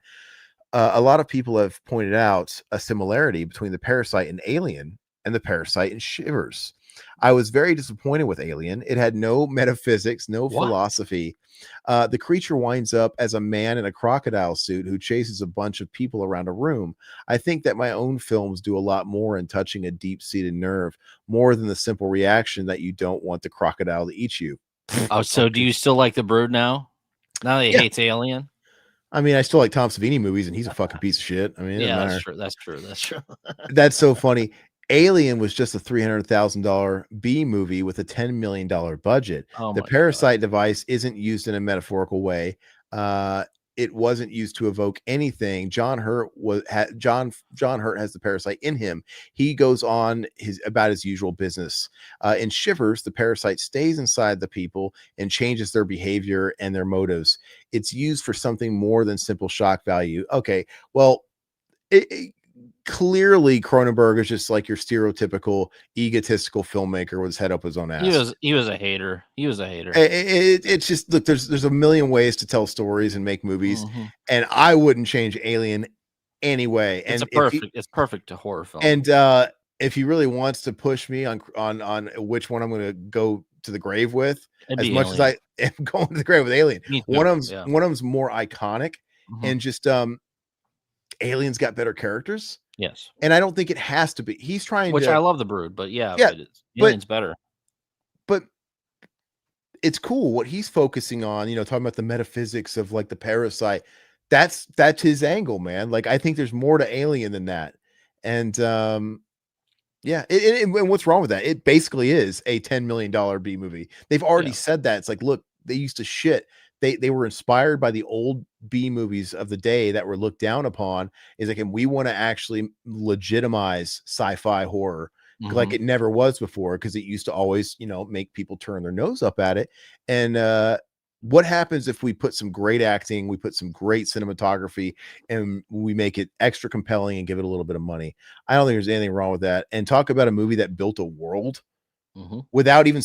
A lot of people have pointed out a similarity between The Parasite and Alien and The Parasite and Shivers. I was very disappointed with Alien. It had no metaphysics, no philosophy. The creature winds up as a man in a crocodile suit who chases a bunch of people around a room. I think that my own films do a lot more in touching a deep-seated nerve, more than the simple reaction that you don't want the crocodile to eat you. Oh, so do you still like The Brood now? Now that he hates Alien? I mean, I still like Tom Savini movies, and he's a fucking piece of shit. I mean, it doesn't matter. True. That's true. That's true. That's so funny. Alien was just a $300,000 B movie with a $10 million budget. Oh The my parasite device isn't used in a metaphorical way. It wasn't used to evoke anything. John Hurt has the parasite in him. He goes on about his usual business. In Shivers, the parasite stays inside the people and changes their behavior and their motives. It's used for something more than simple shock value. Okay, well, clearly Cronenberg is just like your stereotypical egotistical filmmaker with his head up his own ass. He was a hater. It's just, look, there's a million ways to tell stories and make movies, and I wouldn't change Alien anyway. It's it's perfect to horror film. And if he really wants to push me on which one I'm going to go to the grave with, as much as I am going to the grave with Alien, one of them's more iconic, and just Alien's got better characters. Yes. And I don't think it has to be. He's trying Which to. I love The Brood, but Alien's better. But it's cool what he's focusing on, talking about the metaphysics of like the parasite. That's his angle, man. Like, I think there's more to Alien than that. And and what's wrong with that? It basically is a $10 million B movie. They've already said that. It's like, look, they used to shit. They were inspired by the old B movies of the day that were looked down upon. Is like, and we want to actually legitimize sci-fi horror like it never was before, because it used to always, make people turn their nose up at it. And what happens if we put some great acting, we put some great cinematography, and we make it extra compelling and give it a little bit of money? I don't think there's anything wrong with that. And talk about a movie that built a world without even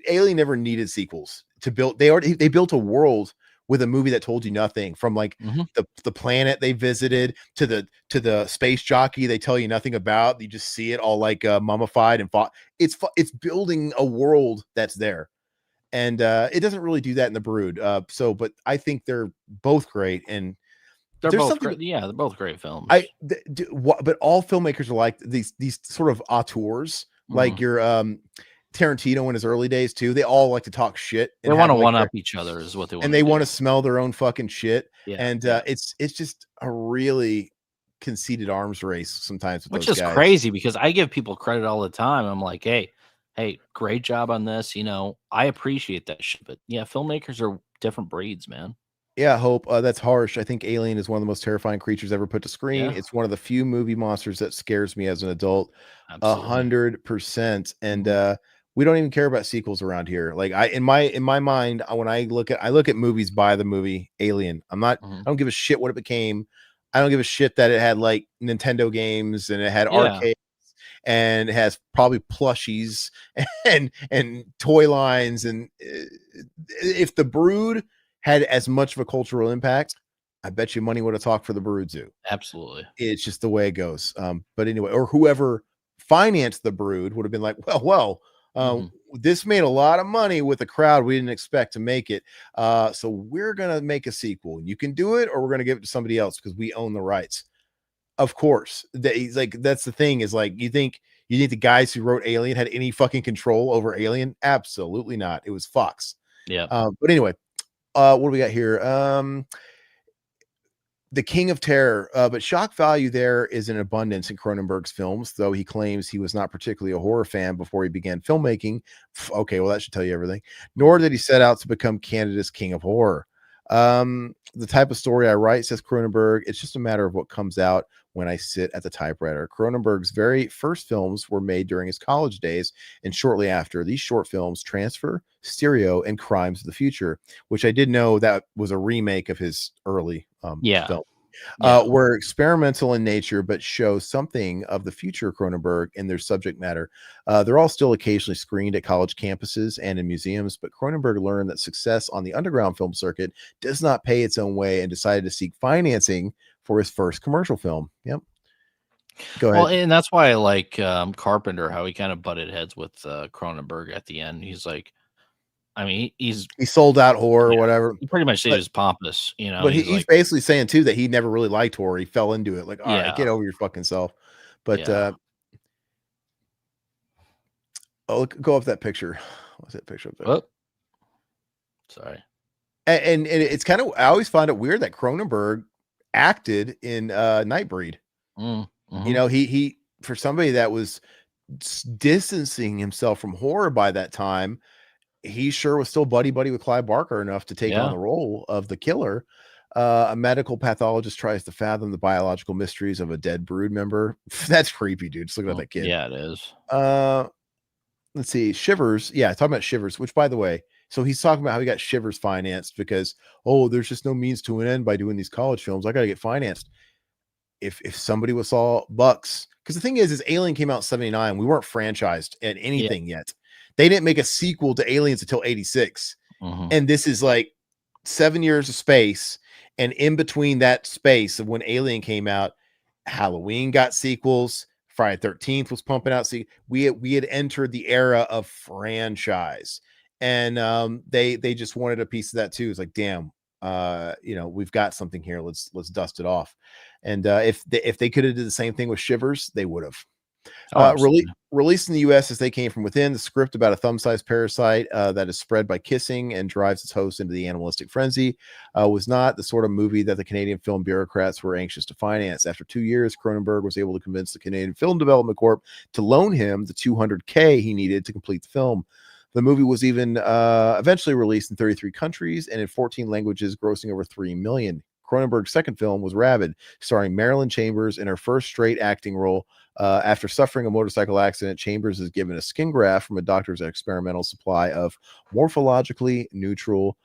Alien never needed sequels to build. They built a world with a movie that told you nothing, from like the planet they visited to the space jockey they tell you nothing about. You just see it all like mummified and fought. It's building a world that's there, and it doesn't really do that in The Brood. But I think they're both great, and they're both great. Yeah, they're both great films. But all filmmakers are like these sort of auteurs, like your Tarantino in his early days too. They all like to talk shit. They want to one up each other, is what they want. And they want to smell their own fucking shit. Yeah. And it's just a really conceited arms race sometimes. Which is crazy, because I give people credit all the time. I'm like, hey, great job on this. I appreciate that shit. But yeah, filmmakers are different breeds, man. Yeah, Hope. That's harsh. I think Alien is one of the most terrifying creatures ever put to screen. Yeah. It's one of the few movie monsters that scares me as an adult. 100%. And we don't even care about sequels around here. Like, in my mind, when I look at movies by the movie Alien. I don't give a shit what it became. I don't give a shit that it had like Nintendo games and it had arcades and it has probably plushies and toy lines. And if The Brood had as much of a cultural impact, I bet you money would have talked for The Brood Zoo. Absolutely. It's just the way it goes. But anyway, or whoever financed The Brood would have been like, well, this made a lot of money with a crowd we didn't expect to make it. So we're going to make a sequel. You can do it, or we're going to give it to somebody else because we own the rights. Of course. That's the thing, is like, you think the guys who wrote Alien had any fucking control over Alien? Absolutely not. It was Fox. Yeah. But anyway, what do we got here? The King of Terror, but shock value there is in abundance in Cronenberg's films, though he claims he was not particularly a horror fan before he began filmmaking. Okay, well, that should tell you everything. Nor did he set out to become Canada's King of Horror. The type of story I write, says Cronenberg, it's just a matter of what comes out when I sit at the typewriter. Cronenberg's very first films were made during his college days, and shortly after, these short films, Transfer, Stereo, and Crimes of the Future, which I did know that was a remake of his early film, were experimental in nature, but show something of the future of Cronenberg in their subject matter. They're all still occasionally screened at college campuses and in museums, but Cronenberg learned that success on the underground film circuit does not pay its own way and decided to seek financing for his first commercial film. Yep. Go ahead. Well, and that's why I like Carpenter, how he kind of butted heads with Cronenberg at the end. He's like, I mean, he sold out horror or whatever. He pretty much said he was pompous, you know. But he's basically saying too that he never really liked horror. He fell into it. Like, all right, get over your fucking self. But go up that picture. What's that picture up there? Sorry. And it's kind of, I always find it weird that Cronenberg acted in Nightbreed. Mm-hmm. You know, he for somebody that was distancing himself from horror by that time, he sure was still buddy with Clive Barker enough to take on the role of the killer. A medical pathologist tries to fathom the biological mysteries of a dead brood member. That's creepy, dude. Just looking at that kid. Yeah, it is. Let's see. Shivers. Yeah, talking about Shivers, which, by the way, so he's talking about how he got Shivers financed because, there's just no means to an end by doing these college films. I got to get financed. If somebody was saw Bucks, because the thing is Alien came out in 79. We weren't franchised at anything yet. They didn't make a sequel to Aliens until 86. And this is like 7 years of space. And in between that space of when Alien came out, Halloween got sequels. Friday 13th was pumping out. See, we had entered the era of franchise, and they just wanted a piece of that too. It's like, damn, we've got something here. Let's dust it off. And if they could have did the same thing with Shivers, they would have. Released in the U.S. as They Came From Within, the script about a thumb-sized parasite that is spread by kissing and drives its host into the animalistic frenzy was not the sort of movie that the Canadian film bureaucrats were anxious to finance. After 2 years, Cronenberg was able to convince the Canadian Film Development Corp to loan him the $200K he needed to complete the film. The movie was even eventually released in 33 countries and in 14 languages, grossing over $3 million. Cronenberg's second film was Rabid, starring Marilyn Chambers in her first straight acting role. After suffering a motorcycle accident, Chambers is given a skin graft from a doctor's experimental supply of morphologically neutral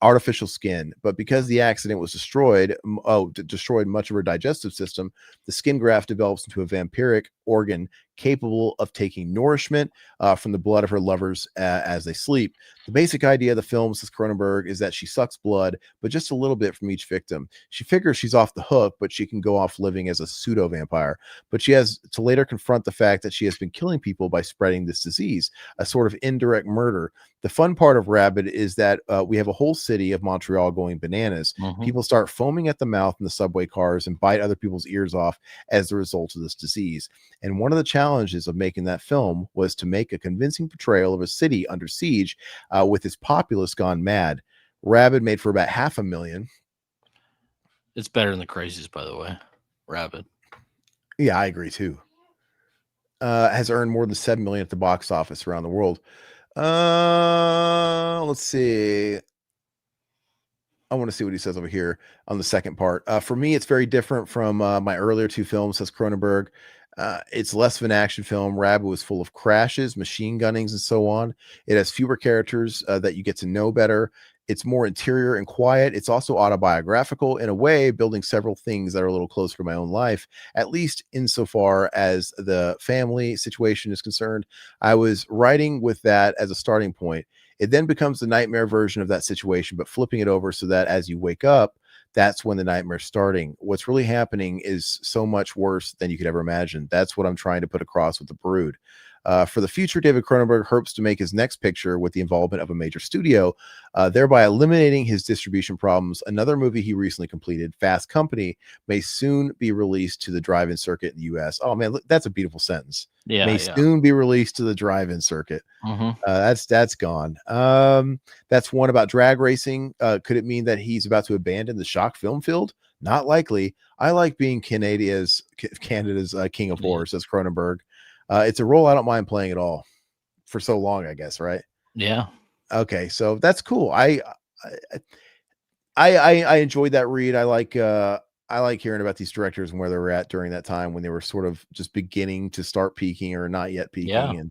artificial skin. But because the accident was destroyed much of her digestive system, the skin graft develops into a vampiric organ capable of taking nourishment from the blood of her lovers as they sleep. The basic idea of the film, says Cronenberg, is that she sucks blood, but just a little bit from each victim. She figures she's off the hook, but she can go off living as a pseudo vampire. But she has to later confront the fact that she has been killing people by spreading this disease, a sort of indirect murder. The fun part of Rabid is that we have a whole city of Montreal going bananas. People start foaming at the mouth in the subway cars and bite other people's ears off as a result of this disease. And one of the challenges of making that film was to make a convincing portrayal of a city under siege with its populace gone mad. Rabid made for about $500,000. It's better than The Crazies, by the way. Rabid. Yeah, I agree too. Has earned more than $7 million at the box office around the world. Let's see. I want to see what he says over here on the second part. For me, it's very different from my earlier two films, says Cronenberg. It's less of an action film. Rabid was full of crashes, machine gunnings, and so on. It has fewer characters that you get to know better. It's more interior and quiet. It's also autobiographical in a way, building several things that are a little closer to my own life, at least insofar as the family situation is concerned. I was writing with that as a starting point. It then becomes the nightmare version of that situation, but flipping it over so that as you wake up, that's when the nightmare's starting. What's really happening is so much worse than you could ever imagine. That's what I'm trying to put across with The Brood. For the future, David Cronenberg hopes to make his next picture with the involvement of a major studio, thereby eliminating his distribution problems. Another movie he recently completed, Fast Company, may soon be released to the drive-in circuit in the U.S. Oh, man, look, that's a beautiful sentence. May soon be released to the drive-in circuit. That's gone. That's one about drag racing. Could it mean that he's about to abandon the shock film field? Not likely. I like being Canada's king of horror, says Cronenberg. It's a role I don't mind playing at all for so long, I guess, right? Yeah. Okay, so that's cool. I enjoyed that read. I like hearing about these directors and where they were at during that time when they were sort of just beginning to start peaking or not yet peaking. Yeah. And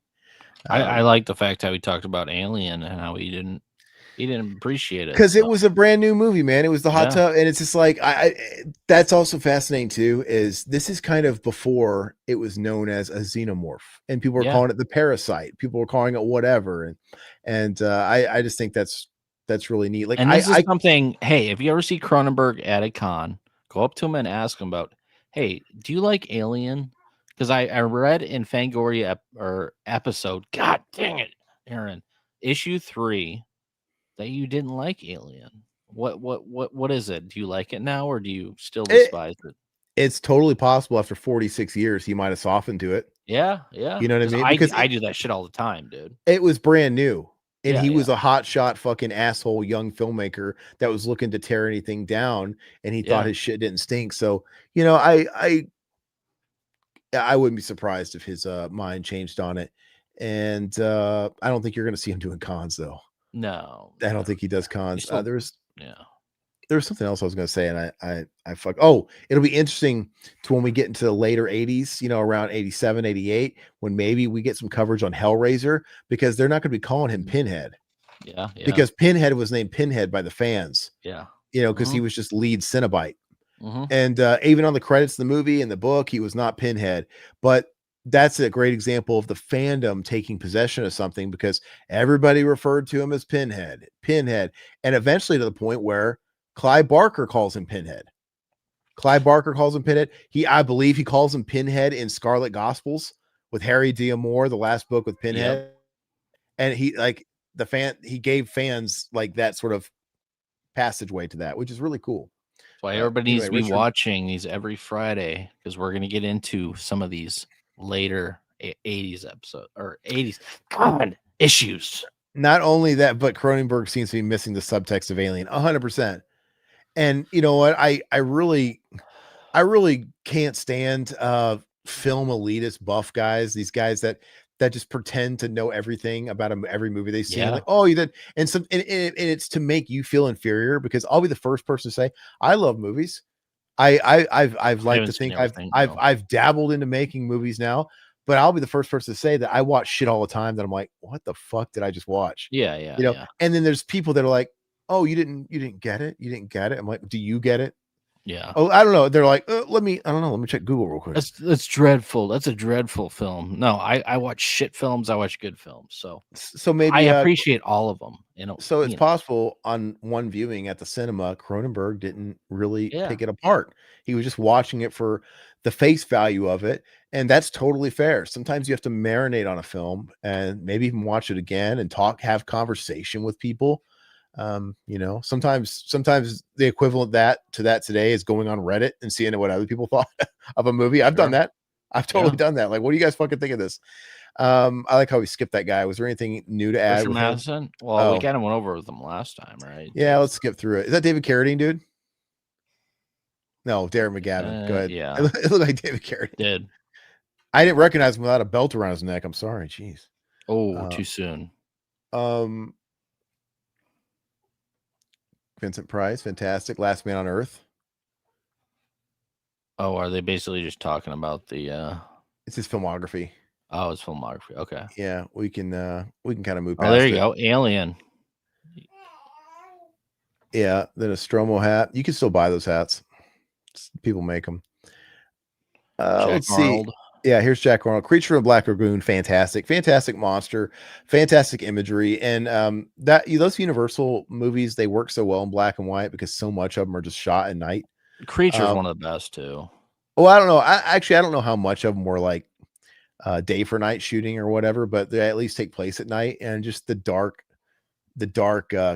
I like the fact how he talked about Alien and how he didn't appreciate it because it was a brand new movie, man. It was the hot tub, and it's just like that's also fascinating too. Is this is kind of before it was known as a xenomorph, and people were calling it the parasite. People were calling it whatever, and I just think that's really neat. Like, and this is something. Hey, if you ever see Cronenberg at a con, go up to him and ask him about, hey, do you like Alien? Because I read in Fangoria episode, God dang it, Aaron, issue 3, that you didn't like Alien. What is it? Do you like it now, or do you still despise it? It's totally possible after 46 years he might have softened to it. Yeah. You know what I mean? Because I do that shit all the time, dude. It was brand new. And he was a hotshot fucking asshole young filmmaker that was looking to tear anything down, and he thought his shit didn't stink. So, you know, I wouldn't be surprised if his mind changed on it. And I don't think you're going to see him doing cons, though. No, I don't think he does cons. There was something else I was going to say, and I fuck. Oh, it'll be interesting to when we get into the later 80s, you know, around 87, 88, when maybe we get some coverage on Hellraiser, because they're not going to be calling him Pinhead. Yeah. Because Pinhead was named Pinhead by the fans. Yeah. You know, because he was just lead Cenobite. Mm-hmm. And even on the credits of the movie and the book, he was not Pinhead. But that's a great example of the fandom taking possession of something, because everybody referred to him as Pinhead, and eventually to the point where Clive Barker calls him Pinhead. I believe he calls him Pinhead in Scarlet Gospels with Harry D'Amour, the last book with Pinhead. And he gave fans like that sort of passageway to that, which is really cool. Why everybody needs to be watching these every Friday, because we're going to get into some of these later 80s episodes or 80s issues. Not only that, but Cronenberg seems to be missing the subtext of Alien 100%. And you know what? I really can't stand film elitist buff guys. These guys that just pretend to know everything about every movie they see. Like, oh, you did, and it's to make you feel inferior, because I'll be the first person to say I love movies. I've liked to think I've dabbled into making movies now, but I'll be the first person to say that I watch shit all the time that I'm like, what the fuck did I just watch? Yeah. You know, and then there's people that are like, oh, you didn't get it. You didn't get it. I'm like, do you get it? Yeah. Oh, I don't know. They're like, let me check Google real quick. That's dreadful. That's a dreadful film. No, I watch shit films. I watch good films. So maybe I appreciate all of them. You know, so it's possible on one viewing at the cinema, Cronenberg didn't really pick it apart. He was just watching it for the face value of it. And that's totally fair. Sometimes you have to marinate on a film and maybe even watch it again and have conversation with people. You know, sometimes the equivalent to that today is going on Reddit and seeing what other people thought of a movie. I've done that. I've totally done that. Like, what do you guys fucking think of this? I like how we skipped that guy. Was there anything new to add? Richard Matheson? Well, we kind of went over with them last time, right? Yeah, let's skip through it. Is that David Carradine, dude? No, Darren McGavin. Go ahead. Yeah, it looked like David Carradine. Did I didn't recognize him without a belt around his neck. I'm sorry. Jeez. Oh, too soon. Vincent Price, fantastic. Last Man on Earth. Oh, are they basically just talking about the it's his filmography. Oh, it's filmography. Okay. Yeah, we can kind of move past there you go. Alien. Yeah, then a Stromo hat. You can still buy those hats. People make them. Let's see. Yeah, here's Jack Arnold. Creature of Black Lagoon, fantastic monster, fantastic imagery, and those Universal movies, they work so well in black and white because so much of them are just shot at night. Creature's one of the best too. Well, I don't know. I don't know how much of them were like day for night shooting or whatever, but they at least take place at night, and just the dark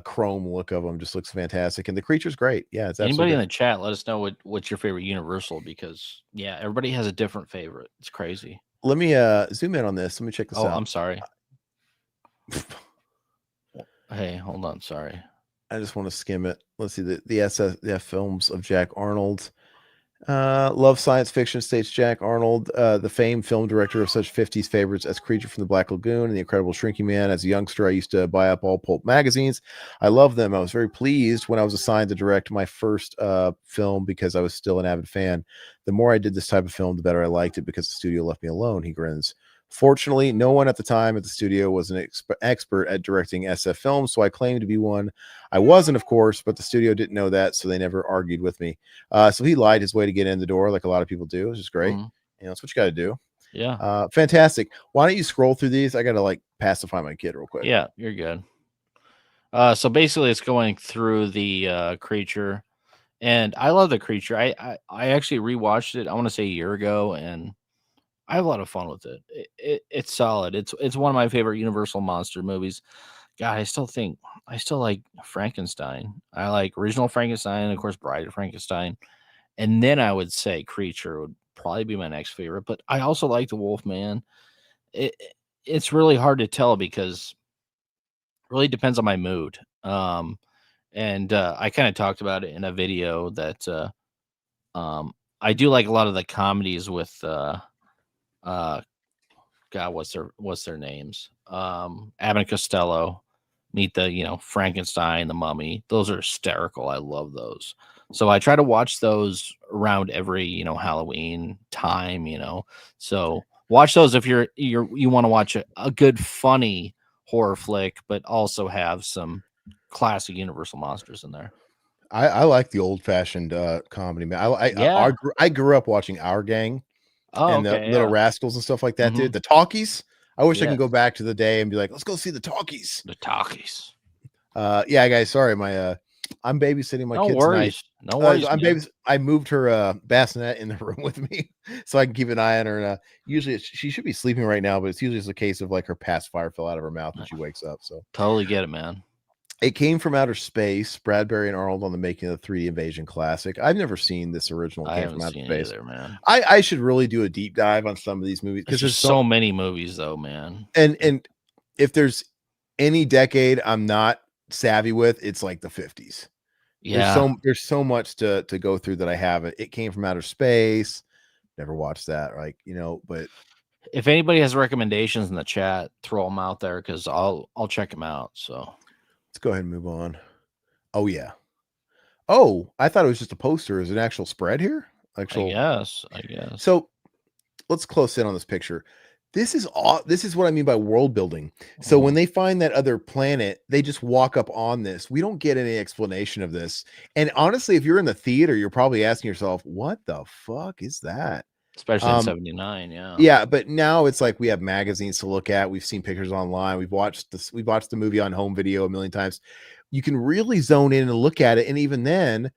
chrome look of them just looks fantastic, and the creature's great. Yeah, it's anybody in the chat, let us know what's your favorite Universal, because everybody has a different favorite. It's crazy. Let me zoom in on this. Let me check this out. I'm sorry. Hey, hold on. Sorry, I just want to skim it. Let's see the SFF films of Jack Arnold. Love science fiction, states Jack Arnold, the famed film director of such 50s favorites as Creature from the Black Lagoon and The Incredible Shrinking Man. As a youngster, I used to buy up all pulp magazines. I love them. I was very pleased when I was assigned to direct my first film because I was still an avid fan. The more I did this type of film, the better I liked it because the studio left me alone, he grins. Fortunately, no one at the time at the studio was an expert at directing SF films, so I claimed to be one. I wasn't, of course, but the studio didn't know that, so they never argued with me. So he lied his way to get in the door, like a lot of people do, which is great. You know, that's what you got to do. Yeah. Fantastic. Why don't you scroll through these? I got to like pacify my kid real quick. Yeah, you're good. So basically, it's going through the creature, and I love the creature. I actually rewatched it, I want to say a year ago, and I have a lot of fun with it. It's solid. It's one of my favorite Universal monster movies. God, I still like Frankenstein. I like original Frankenstein, and of course, Bride of Frankenstein. And then I would say Creature would probably be my next favorite. But I also like the Wolfman. It's really hard to tell because really depends on my mood. And I kind of talked about it in a video that I do like a lot of the comedies with God, what's their names? Abbott and Costello, Meet the Frankenstein, The Mummy. Those are hysterical. I love those. So I try to watch those around every Halloween time. So watch those if you want to watch a good funny horror flick, but also have some classic Universal monsters in there. I like the old fashioned comedy, man. I grew up watching Our Gang and the Okay, Little Rascals and stuff like that, dude. The talkies. I wish I can go back to the day and be like, let's go see the talkies. The talkies. Yeah, guys. Sorry, I'm babysitting my kid tonight. No worries. I moved her bassinet in the room with me so I can keep an eye on her. And usually she should be sleeping right now, but it's usually just a case of like her pacifier fell out of her mouth when she wakes up. So totally get it, man. It Came from Outer Space. Bradbury and Arnold on the making of the 3D Invasion classic. I've never seen this original Came from Outer Space. Either, man. I should really do a deep dive on some of these movies because there's so many movies, though, man. And if there's any decade I'm not savvy with, it's like the 50s. Yeah, there's so much to go through that I haven't. It Came from Outer Space. Never watched that, but if anybody has recommendations in the chat, throw them out there because I'll check them out. So let's go ahead and move on. Oh yeah. Oh, I thought it was just a poster. Is it an actual spread here? I guess. So let's close in on this picture. This is what I mean by world building. So when they find that other planet, they just walk up on this. We don't get any explanation of this. And honestly, if you're in the theater, you're probably asking yourself, what the fuck is that? Especially in 79, yeah. Yeah, but now it's like we have magazines to look at. We've seen pictures online. We've watched the movie on home video a million times. You can really zone in and look at it. And even then,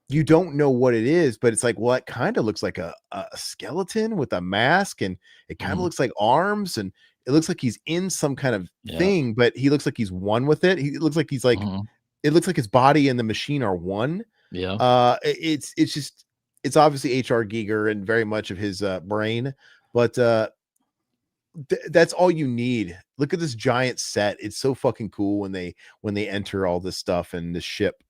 you don't know what it is, but it's like, well, it kind of looks like a skeleton with a mask, and it kind of looks like arms, and it looks like he's in some kind of thing, but he looks like he's one with it. He looks like he's like, it looks like his body and the machine are one. Yeah. It's obviously H.R. Giger and very much of his brain, but that's all you need. Look at this giant set. It's so fucking cool when they enter all this stuff and this ship.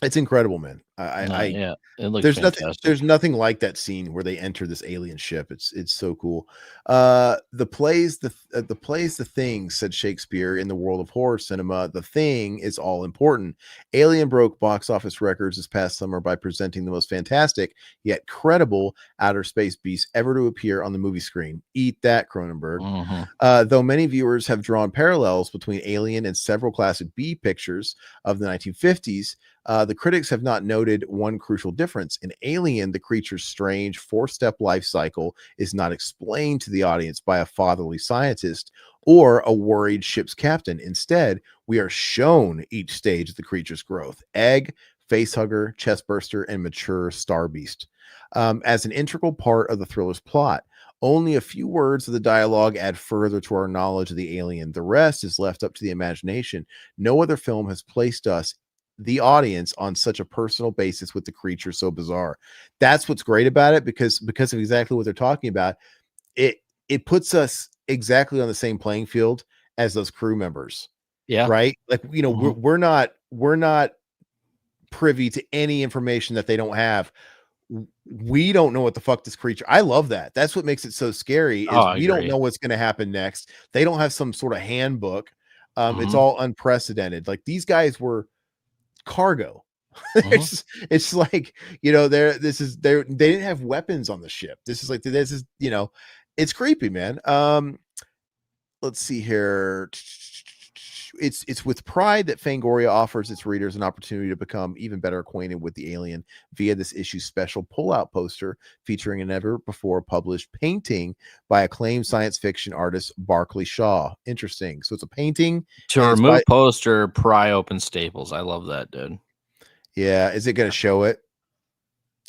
It's incredible, man. It looks fantastic. There's nothing like that scene where they enter this alien ship. It's so cool. The plays The Thing, said Shakespeare in the world of horror cinema. The Thing is all important. Alien broke box office records this past summer by presenting the most fantastic yet credible outer space beast ever to appear on the movie screen. Eat that, Cronenberg. Though many viewers have drawn parallels between Alien and several classic B pictures of the 1950s, the critics have not noted one crucial difference. In Alien, the creature's strange four-step life cycle is not explained to the audience by a fatherly scientist or a worried ship's captain. Instead, we are shown each stage of the creature's growth: egg, facehugger, chestburster, and mature star beast. As an integral part of the thriller's plot, only a few words of the dialogue add further to our knowledge of the alien. The rest is left up to the imagination. No other film has placed us, the audience, on such a personal basis with the creature so bizarre. That's what's great about it, because of exactly what they're talking about. It puts us exactly on the same playing field as those crew members. Yeah. Right. Like, we're not privy to any information that they don't have. We don't know what the fuck this creature. I love that. That's what makes it so scary. Is we don't know what's going to happen next. They don't have some sort of handbook. It's all unprecedented. Like, these guys were cargo. It's like, they didn't have weapons on the ship. This is it's creepy, man. Let's see here. It's with pride that Fangoria offers its readers an opportunity to become even better acquainted with the alien via this issue's special pull-out poster featuring a never before published painting by acclaimed science fiction artist Barclay Shaw. Interesting. So it's a painting. To remove poster, pry open staples. I love that, dude. Yeah. Is it going to show it?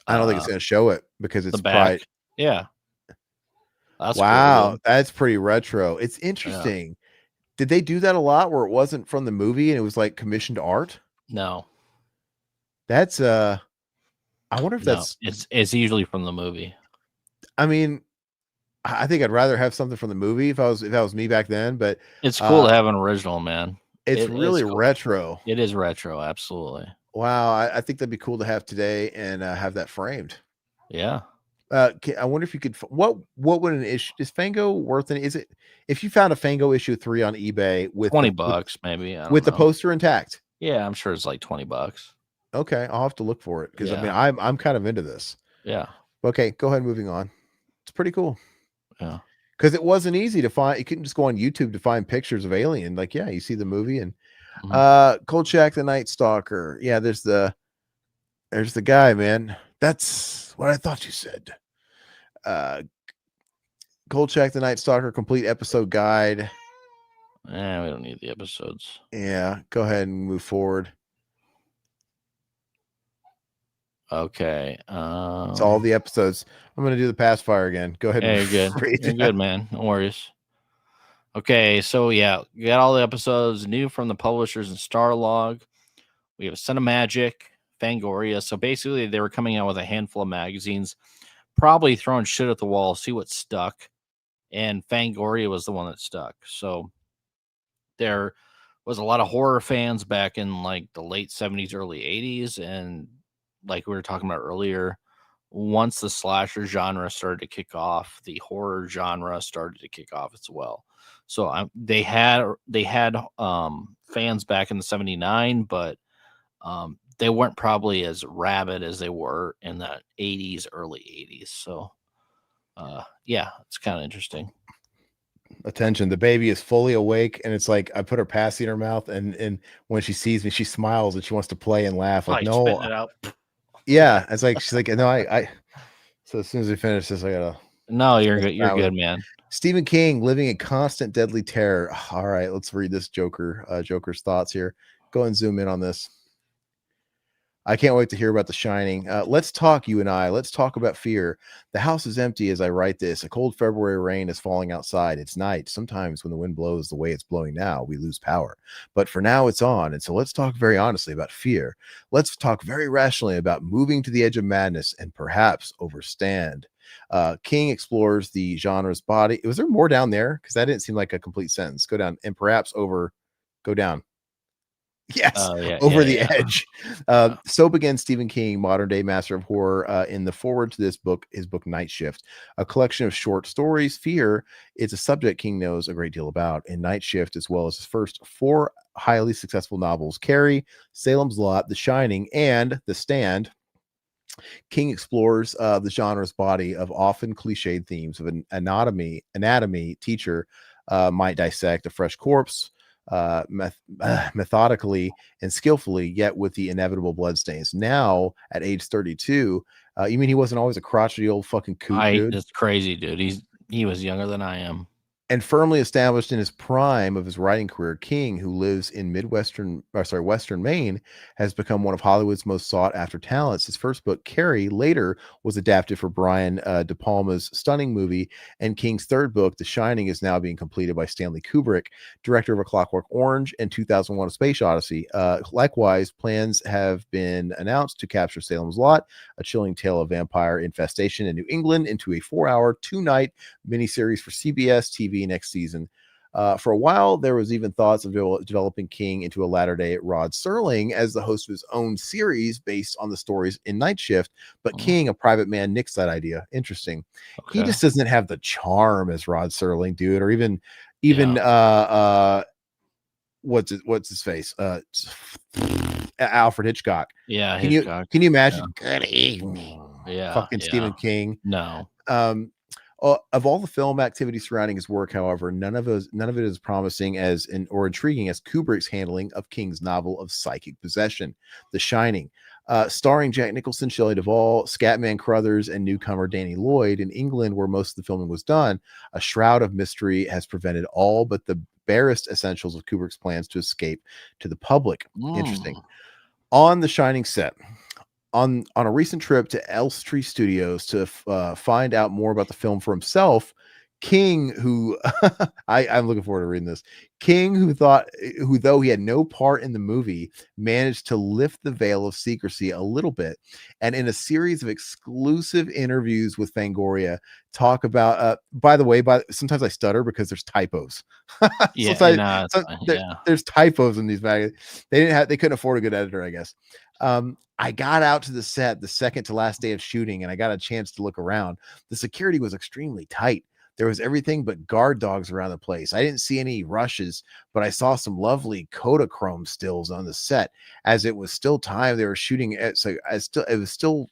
I don't think it's going to show it because it's pride. Yeah. That's wow. Cool, that's pretty retro. It's interesting. Yeah. Did they do that a lot where it wasn't from the movie and it was like commissioned art? No. That's I wonder if that's it's usually from the movie. I mean, I think I'd rather have something from the movie if I was me back then, but it's cool to have an original, man. It's really cool. retro. It is retro, absolutely. Wow, I think that'd be cool to have today and have that framed. Yeah. I wonder if you could. What would an issue is Fango worth? Is it if you found a Fango issue 3 on eBay with $20 maybe? I don't with know. the poster intact? Yeah, I'm sure it's like $20. Okay, I'll have to look for it because I mean I'm kind of into this. Yeah. Okay, go ahead. Moving on. It's pretty cool. Yeah. Because it wasn't easy to find. You couldn't just go on YouTube to find pictures of Alien. Like, yeah, you see the movie and Kolchak the Night Stalker. Yeah, there's the guy, man. That's what I thought you said. Kolchak the Night Stalker complete episode guide. We don't need the episodes. Yeah, go ahead and move forward. Okay. It's all the episodes. I'm going to do the pass fire again. Go ahead. You're good. You're good, man. No worries. Okay, so yeah, you got all the episodes new from the publishers and Starlog. We have Cinemagic, Fangoria. So basically, they were coming out with a handful of magazines, probably throwing shit at the wall, see what stuck. And Fangoria was the one that stuck. So there was a lot of horror fans back in like the late 70s, early 80s. And like we were talking about earlier, once the slasher genre started to kick off, the horror genre started to kick off as well. So they had fans back in the 79, but they weren't probably as rabid as they were in the 80s, early 80s. So yeah, it's kind of interesting. Attention, the baby is fully awake, and it's like I put her passy in her mouth, and when she sees me, she smiles and she wants to play and laugh. Like, no, spitting it out. Yeah, it's like she's like, no, I. So as soon as we finish this, I gotta. No, you're good. You're good, man. Stephen King, living in constant deadly terror. All right, let's read this Joker's thoughts here. Go and zoom in on this. I can't wait to hear about The Shining. Let's talk, you and I. Let's talk about fear. The house is empty as I write this. A cold February rain is falling outside. It's night. Sometimes when the wind blows the way it's blowing now, we lose power. But for now, it's on. And so let's talk very honestly about fear. Let's talk very rationally about moving to the edge of madness and perhaps overstand. King explores the genre's body. Was there more down there? Because that didn't seem like a complete sentence. Go down and perhaps go down. Yes, over the edge. So begins Stephen King, modern day master of horror. In the foreword to this book, his book Night Shift, a collection of short stories. Fear is a subject King knows a great deal about. In Night Shift, as well as his first 4 highly successful novels, Carrie, Salem's Lot, The Shining, and The Stand, King explores the genre's body of often cliched themes of an anatomy teacher might dissect a fresh corpse methodically and skillfully, yet with the inevitable bloodstains. Now, at age 32, you mean he wasn't always a crotchety old fucking coot, dude? That's crazy, dude. He was younger than I am. And firmly established in his prime of his writing career, King, who lives in Western Maine, has become one of Hollywood's most sought-after talents. His first book, Carrie, later was adapted for Brian De Palma's stunning movie, and King's third book, The Shining, is now being completed by Stanley Kubrick, director of A Clockwork Orange and 2001: A Space Odyssey. Likewise, plans have been announced to capture Salem's Lot, a chilling tale of vampire infestation in New England, into a 4-hour, 2-night miniseries for CBS TV next season. For a while, there was even thoughts of developing King into a latter-day Rod Serling as the host of his own series based on the stories in Night Shift. But King, a private man, nixed that idea. Interesting. Okay. He just doesn't have the charm as Rod Serling, dude, or even what's his face? Alfred Hitchcock. Yeah. Can you imagine? Yeah. Good evening. Yeah. Fucking Stephen King. No. Of all the film activity surrounding his work, however, none of it is promising or intriguing as Kubrick's handling of King's novel of psychic possession, The Shining, starring Jack Nicholson, Shelley Duvall, Scatman Crothers, and newcomer Danny Lloyd. In England, where most of the filming was done, a shroud of mystery has prevented all but the barest essentials of Kubrick's plans to escape to the public. Interesting. On the Shining set, on a recent trip to Elstree Studios to find out more about the film for himself, King, who I'm looking forward to reading this. King, who though he had no part in the movie, managed to lift the veil of secrecy a little bit, and in a series of exclusive interviews with Fangoria, talk about. By the way, sometimes I stutter because there's typos. Yeah, there's typos in these magazines. They couldn't afford a good editor, I guess. I got out to the set the second to last day of shooting, and I got a chance to look around. The security was extremely tight. There was everything but guard dogs around the place. I didn't see any rushes, but I saw some lovely Kodachrome stills on the set. As it was still time they were shooting at, so it was still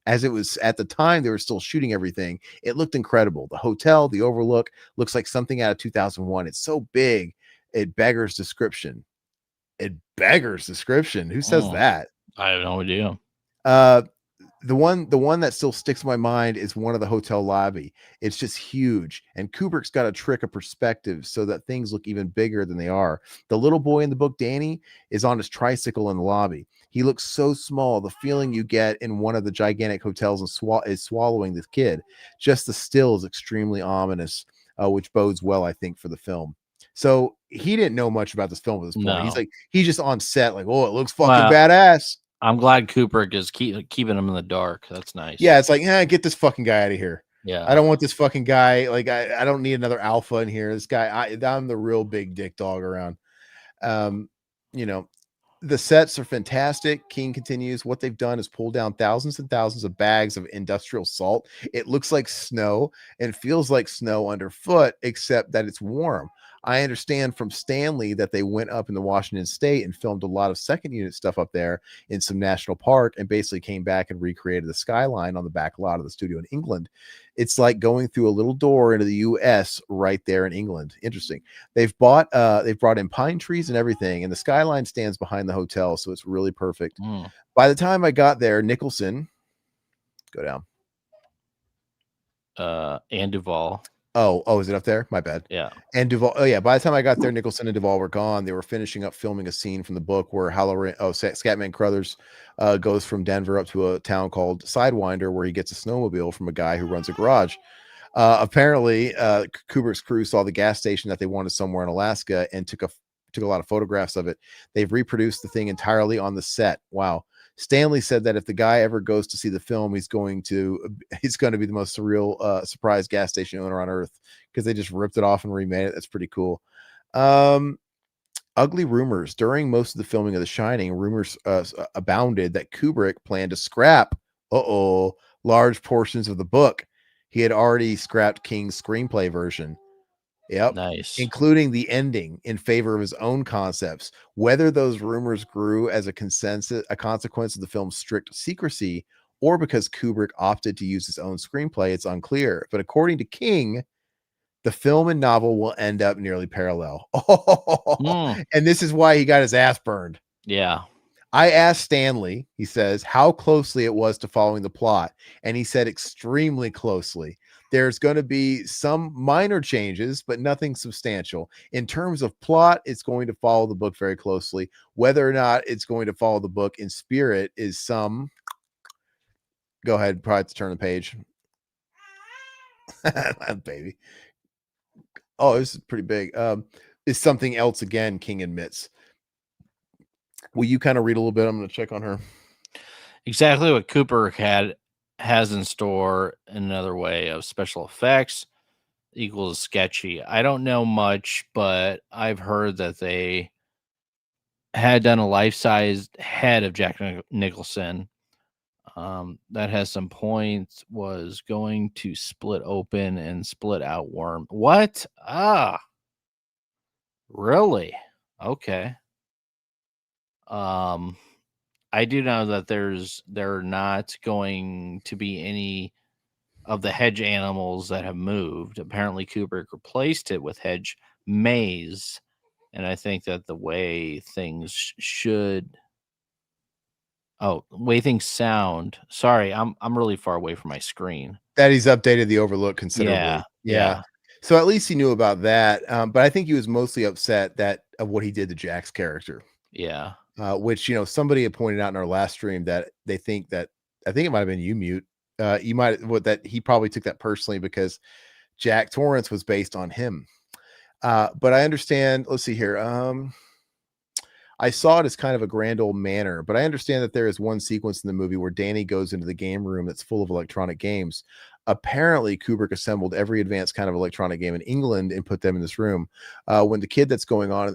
as it was at the time they were still shooting everything. It looked incredible. The hotel, the overlook, looks like something out of 2001. It's so big, it beggars description. It beggars description. Who says that? I have no idea. The one that still sticks in my mind is one of the hotel lobby. It's just huge, and Kubrick's got a trick of perspective so that things look even bigger than they are. The little boy in the book, Danny, is on his tricycle in the lobby. He looks so small. The feeling you get in one of the gigantic hotels is swallowing this kid. Just the still is extremely ominous, which bodes well, I think, for the film. So he didn't know much about this film at this point. No. He's just on set, like, oh, it looks fucking badass. I'm glad Kubrick is keeping him in the dark. That's nice. Yeah, it's like, get this fucking guy out of here. Yeah, I don't want this fucking guy. Like, I don't need another alpha in here. This guy, I'm the real big dick dog around. The sets are fantastic. King continues. What they've done is pull down thousands and thousands of bags of industrial salt. It looks like snow and feels like snow underfoot, except that it's warm. I understand from Stanley that they went up in the Washington State and filmed a lot of second unit stuff up there in some national park and basically came back and recreated the skyline on the back lot of the studio in England. It's like going through a little door into the US right there in England. Interesting. They've brought in pine trees and everything, and the skyline stands behind the hotel, so it's really perfect. By the time I got there, Nicholson, go down. And Duvall. Oh, is it up there? My bad. Yeah. And Duvall. Oh, yeah. By the time I got there, Nicholson and Duvall were gone. They were finishing up filming a scene from the book where Scatman Crothers goes from Denver up to a town called Sidewinder, where he gets a snowmobile from a guy who runs a garage. Apparently, Kubrick's crew saw the gas station that they wanted somewhere in Alaska and took a lot of photographs of it. They've reproduced the thing entirely on the set. Wow. Stanley said that if the guy ever goes to see the film, he's going to be the most surreal surprise gas station owner on earth, because they just ripped it off and remade it. That's pretty cool. Ugly rumors. During most of the filming of The Shining, rumors abounded that Kubrick planned to scrap large portions of the book. He had already scrapped King's screenplay version. Yep. Nice. Including the ending in favor of his own concepts. Whether those rumors grew as a consequence of the film's strict secrecy, or because Kubrick opted to use his own screenplay, it's unclear. But according to King, the film and novel will end up nearly parallel. And this is why he got his ass burned. Yeah. I asked Stanley, he says, how closely it was to following the plot. And he said extremely closely. There's going to be some minor changes, but nothing substantial. In terms of plot, it's going to follow the book very closely. Whether or not it's going to follow the book in spirit is some... Go ahead, probably have to turn the page. Baby. Oh, this is pretty big. Is something else again, King admits. Will you kind of read a little bit? I'm going to check on her. Exactly what Kubrick has in store in another way of special effects equals sketchy. I don't know much, but I've heard that they had done a life-sized head of Jack Nicholson that has some points, was going to split open and split out worm. What? Really? Okay. I do know that there not going to be any of the hedge animals that have moved. Apparently Kubrick replaced it with hedge maze, and I think that the way things sound. Sorry, I'm really far away from my screen. That he's updated the overlook considerably. Yeah. So at least he knew about that. But I think he was mostly upset of what he did to Jack's character. Yeah. Which, somebody had pointed out in our last stream that they think that, I think it might have been you, Mute. That he probably took that personally because Jack Torrance was based on him. But I understand. Let's see here. I saw it as kind of a grand old manor, but I understand that there is one sequence in the movie where Danny goes into the game room that's full of electronic games. Apparently, Kubrick assembled every advanced kind of electronic game in England and put them in this room. When the kid that's going on,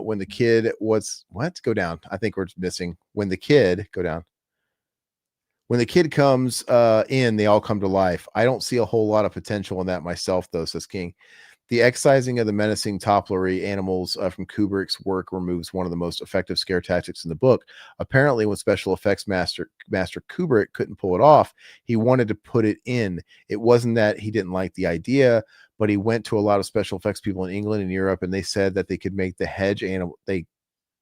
when the kid go down. I think we're missing when the kid go down. When the kid comes in, they all come to life. I don't see a whole lot of potential in that myself, though, says King. The excising of the menacing topplery animals from Kubrick's work removes one of the most effective scare tactics in the book. Apparently, when special effects master Kubrick couldn't pull it off, he wanted to put it in. It wasn't that he didn't like the idea, but he went to a lot of special effects people in England and Europe, and they said that they could make the hedge animal. They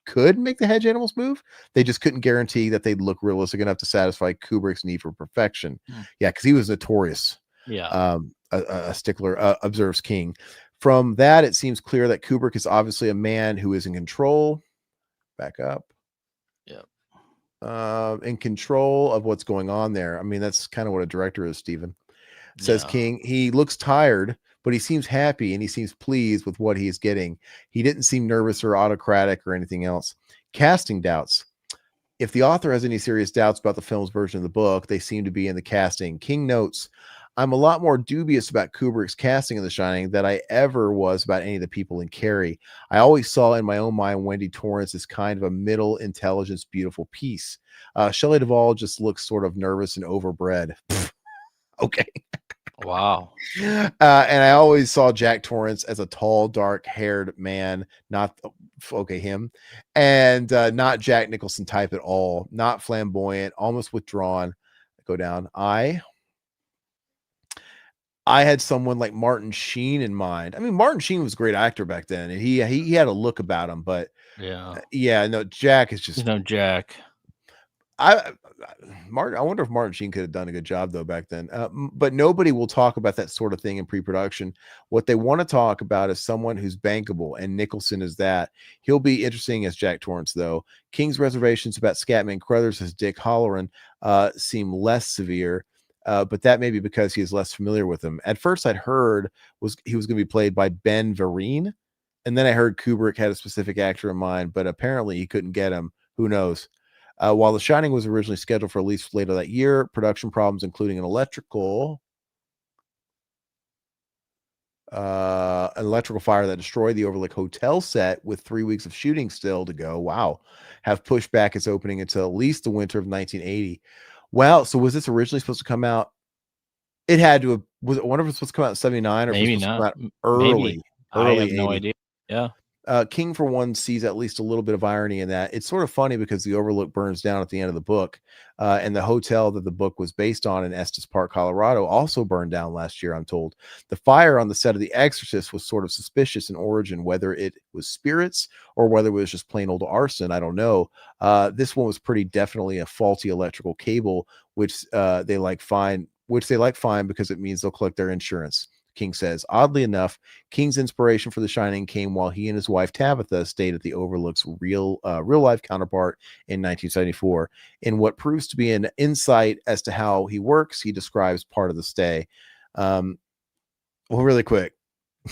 could make the hedge animals move. They just couldn't guarantee that they'd look realistic enough to satisfy Kubrick's need for perfection. Yeah, because he was notorious. Yeah. A stickler, observes King. From that, it seems clear that Kubrick is obviously a man who is in control. Back up. Yeah. In control of what's going on there. I mean, that's kind of what a director is, Stephen. Says King. He looks tired, but he seems happy and he seems pleased with what he is getting. He didn't seem nervous or autocratic or anything else. Casting doubts. If the author has any serious doubts about the film's version of the book, they seem to be in the casting. King notes, I'm a lot more dubious about Kubrick's casting of The Shining than I ever was about any of the people in Carrie. I always saw in my own mind Wendy Torrance as kind of a middle intelligence, beautiful piece. Shelley Duvall just looks sort of nervous and overbred. Okay. Wow. And I always saw Jack Torrance as a tall, dark-haired man, him, and not Jack Nicholson type at all, not flamboyant, almost withdrawn. Go down. I had someone like Martin Sheen in mind. I mean, Martin Sheen was a great actor back then, and he had a look about him, but no, Jack is just no Jack. I wonder if Martin Sheen could have done a good job though back then. But nobody will talk about that sort of thing in pre-production. What they want to talk about is someone who's bankable, and Nicholson is that. He'll be interesting as Jack Torrance, though. King's reservations about Scatman Crothers as Dick Halloran seem less severe. But that may be because he is less familiar with him. At first, I'd heard he was going to be played by Ben Vereen, and then I heard Kubrick had a specific actor in mind, but apparently he couldn't get him. Who knows? While The Shining was originally scheduled for release later that year, production problems, including an electrical fire that destroyed the Overlook Hotel set with 3 weeks of shooting still to go, have pushed back its opening until at least the winter of 1980. Wow. So was this originally supposed to come out? It had to have. Was it one of them supposed to come out in 79 or maybe not? Early. I have 80. no idea. Yeah. King, for one, sees at least a little bit of irony in that. It's sort of funny because the Overlook burns down at the end of the book, and the hotel that the book was based on in Estes Park, Colorado, also burned down last year, I'm told. The fire on the set of The Exorcist was sort of suspicious in origin, whether it was spirits or whether it was just plain old arson, I don't know. This one was pretty definitely a faulty electrical cable, which they like fine because it means they'll collect their insurance. King says, oddly enough, King's inspiration for The Shining came while he and his wife Tabitha stayed at the Overlook's real life counterpart in 1974. In what proves to be an insight as to how he works, he describes part of the stay. Well, really quick.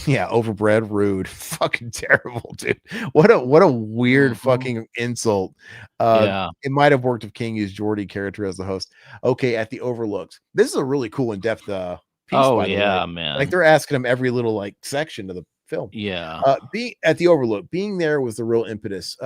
Yeah, overbred, rude, fucking terrible, dude. What a weird fucking insult. It might have worked if King used Geordie character as the host. Okay, at the Overlooked. This is a really cool in-depth piece, by the way. Man. Like they're asking him every little like section of the film. Yeah. Being at the Overlook, being there was the real impetus.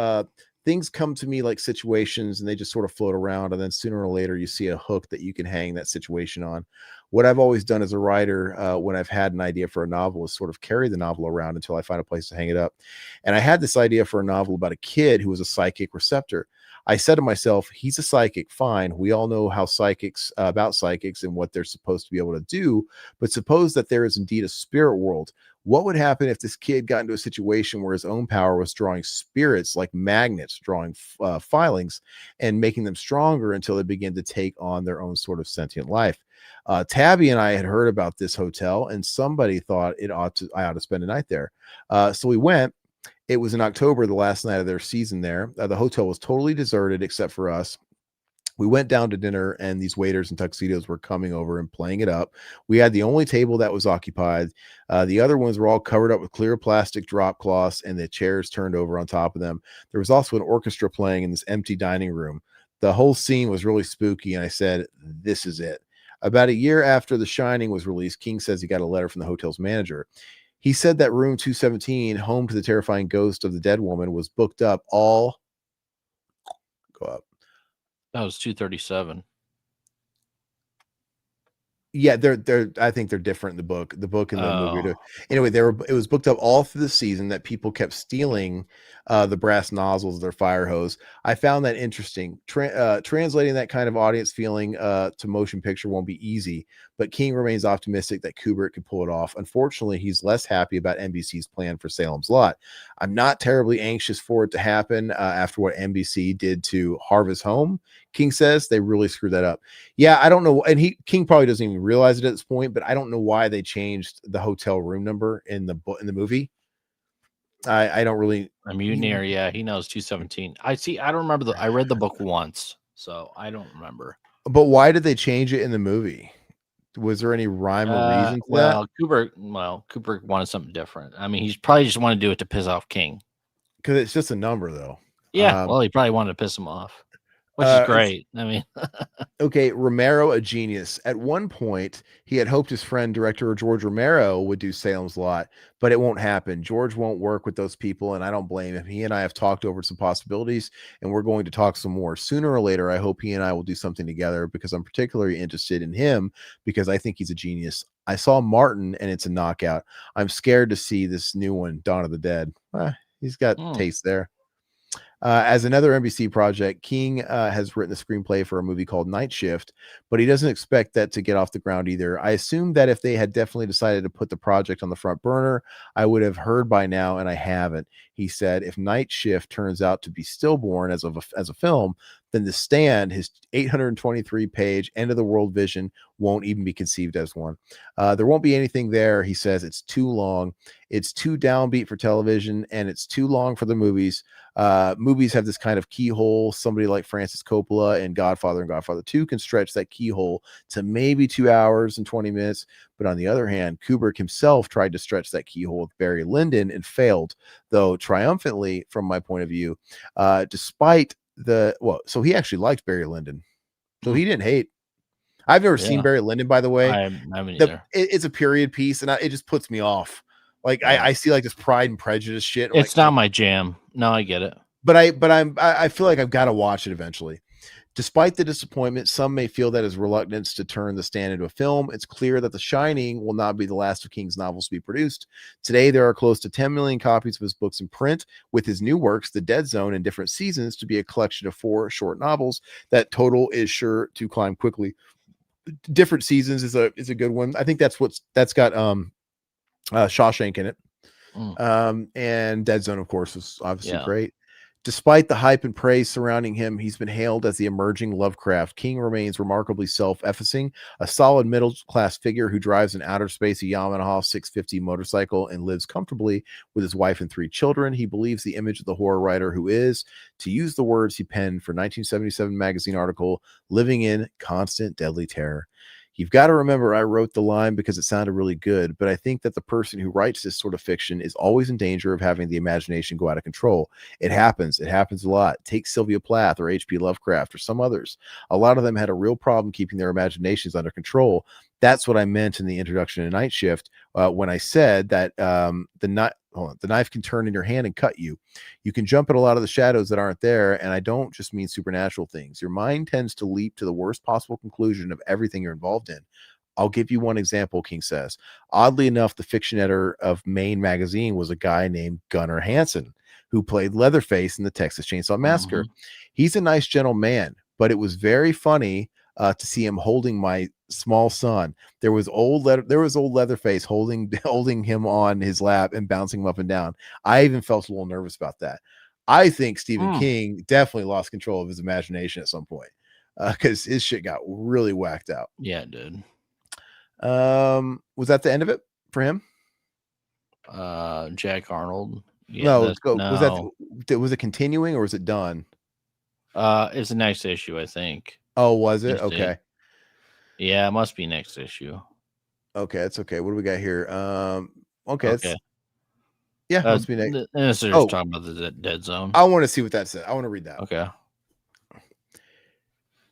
Things come to me like situations and they just sort of float around, and then sooner or later you see a hook that you can hang that situation on. What I've always done as a writer when I've had an idea for a novel is sort of carry the novel around until I find a place to hang it up. And I had this idea for a novel about a kid who was a psychic receptor. I said to myself, he's a psychic, fine. We all know how about psychics and what they're supposed to be able to do. But suppose that there is indeed a spirit world. What would happen if this kid got into a situation where his own power was drawing spirits like magnets, drawing filings and making them stronger until they begin to take on their own sort of sentient life? Tabby and I had heard about this hotel, and somebody thought I ought to spend a night there. So we went. It was in October, the last night of their season there. The hotel was totally deserted except for us. We went down to dinner, and these waiters in tuxedos were coming over and playing it up. We had the only table that was occupied. The other ones were all covered up with clear plastic drop cloths, and the chairs turned over on top of them. There was also an orchestra playing in this empty dining room. The whole scene was really spooky, and I said, "This is it." About a year after The Shining was released, King says he got a letter from the hotel's manager. He said that room 217, home to the terrifying ghost of the dead woman, was booked up all. Go up. That was 237. Yeah, they're. I think they're different in the book. The book and the movie. Anyway, it was booked up all through the season that people kept stealing the brass nozzles of their fire hose. I found that interesting. Translating that kind of audience feeling to motion picture won't be easy, but King remains optimistic that Kubrick could pull it off. Unfortunately, he's less happy about NBC's plan for Salem's Lot. I'm not terribly anxious for it to happen after what NBC did to Harvest Home. King says they really screwed that up. Yeah, I don't know, and King probably doesn't even realize it at this point, but I don't know why they changed the hotel room number in the movie. I don't really. A mutineer, yeah, he knows 217. I don't remember I read the book once, so I don't remember. But why did they change it in the movie? Was there any rhyme or reason to that? Kubrick wanted something different. I mean, he's probably just wanted to do it to piss off King. Because it's just a number, though. Yeah, well, he probably wanted to piss him off. Which is great. I mean, okay, Romero, a genius. At one point, he had hoped his friend, director George Romero, would do Salem's Lot, but it won't happen. George won't work with those people, and I don't blame him. He and I have talked over some possibilities, and we're going to talk some more. Sooner or later, I hope he and I will do something together because I'm particularly interested in him because I think he's a genius. I saw Martin, and it's a knockout. I'm scared to see this new one, Dawn of the Dead. He's got taste there. As another NBC project, King has written a screenplay for a movie called Night Shift, but he doesn't expect that to get off the ground either. I assume that if they had definitely decided to put the project on the front burner, I would have heard by now, and I haven't. He said, if Night Shift turns out to be stillborn as a film, then The Stand, his 823-page end-of-the-world vision, won't even be conceived as one. There won't be anything there, he says. It's too long. It's too downbeat for television, and it's too long for the movies. Movies have this kind of keyhole. Somebody like Francis Coppola and Godfather 2 can stretch that keyhole to maybe 2 hours and 20 minutes. But on the other hand, Kubrick himself tried to stretch that keyhole with Barry Lyndon and failed, though triumphantly from my point of view, despite so he actually liked Barry Lyndon. So he didn't hate. I've never seen Barry Lyndon, by the way. I haven't either. It's a period piece, and it just puts me off. Like I see like this Pride and Prejudice shit. It's not my jam. No, I get it. But I feel like I've got to watch it eventually. Despite the disappointment, some may feel that his reluctance to turn The Stand into a film, it's clear that The Shining will not be the last of King's novels to be produced. Today, there are close to 10 million copies of his books in print, with his new works, The Dead Zone and Different Seasons, to be a collection of 4 short novels. That total is sure to climb quickly. Different Seasons is a good one. I think that's got Shawshank in it. And Dead Zone, of course, is obviously great. Despite the hype and praise surrounding him, he's been hailed as the emerging Lovecraft. King remains remarkably self-effacing, a solid middle-class figure who drives in outer space a Yamaha 650 motorcycle and lives comfortably with his wife and 3 children. He believes the image of the horror writer who is, to use the words he penned for 1977 magazine article, living in constant deadly terror. You've got to remember I wrote the line because it sounded really good, but I think that the person who writes this sort of fiction is always in danger of having the imagination go out of control. It happens. It happens a lot. Take Sylvia Plath or H.P. Lovecraft or some others. A lot of them had a real problem keeping their imaginations under control. That's what I meant in the introduction to Night Shift when I said that the knife can turn in your hand and cut you. You can jump at a lot of the shadows that aren't there, and I don't just mean supernatural things. Your mind tends to leap to the worst possible conclusion of everything you're involved in. I'll give you one example, King says. Oddly enough, the fiction editor of Maine magazine was a guy named Gunnar Hansen, who played Leatherface in the Texas Chainsaw Massacre. He's a nice, gentle man, but it was very funny to see him holding my small son. There was old Leatherface holding him on his lap and bouncing him up and down. I even felt a little nervous about that. I think Stephen King definitely lost control of his imagination at some point because his shit got really whacked out. Yeah, it did. Was that the end of it for him? Jack Arnold. Yeah, no, let's go. Was it continuing or was it done? It's a nice issue, I think. Oh, was it? Okay. Yeah, it must be next issue. Okay, that's okay. What do we got here? Okay. Okay. Yeah, must be next. This is talking about the Dead Zone. I want to see what that said. I want to read that. Okay.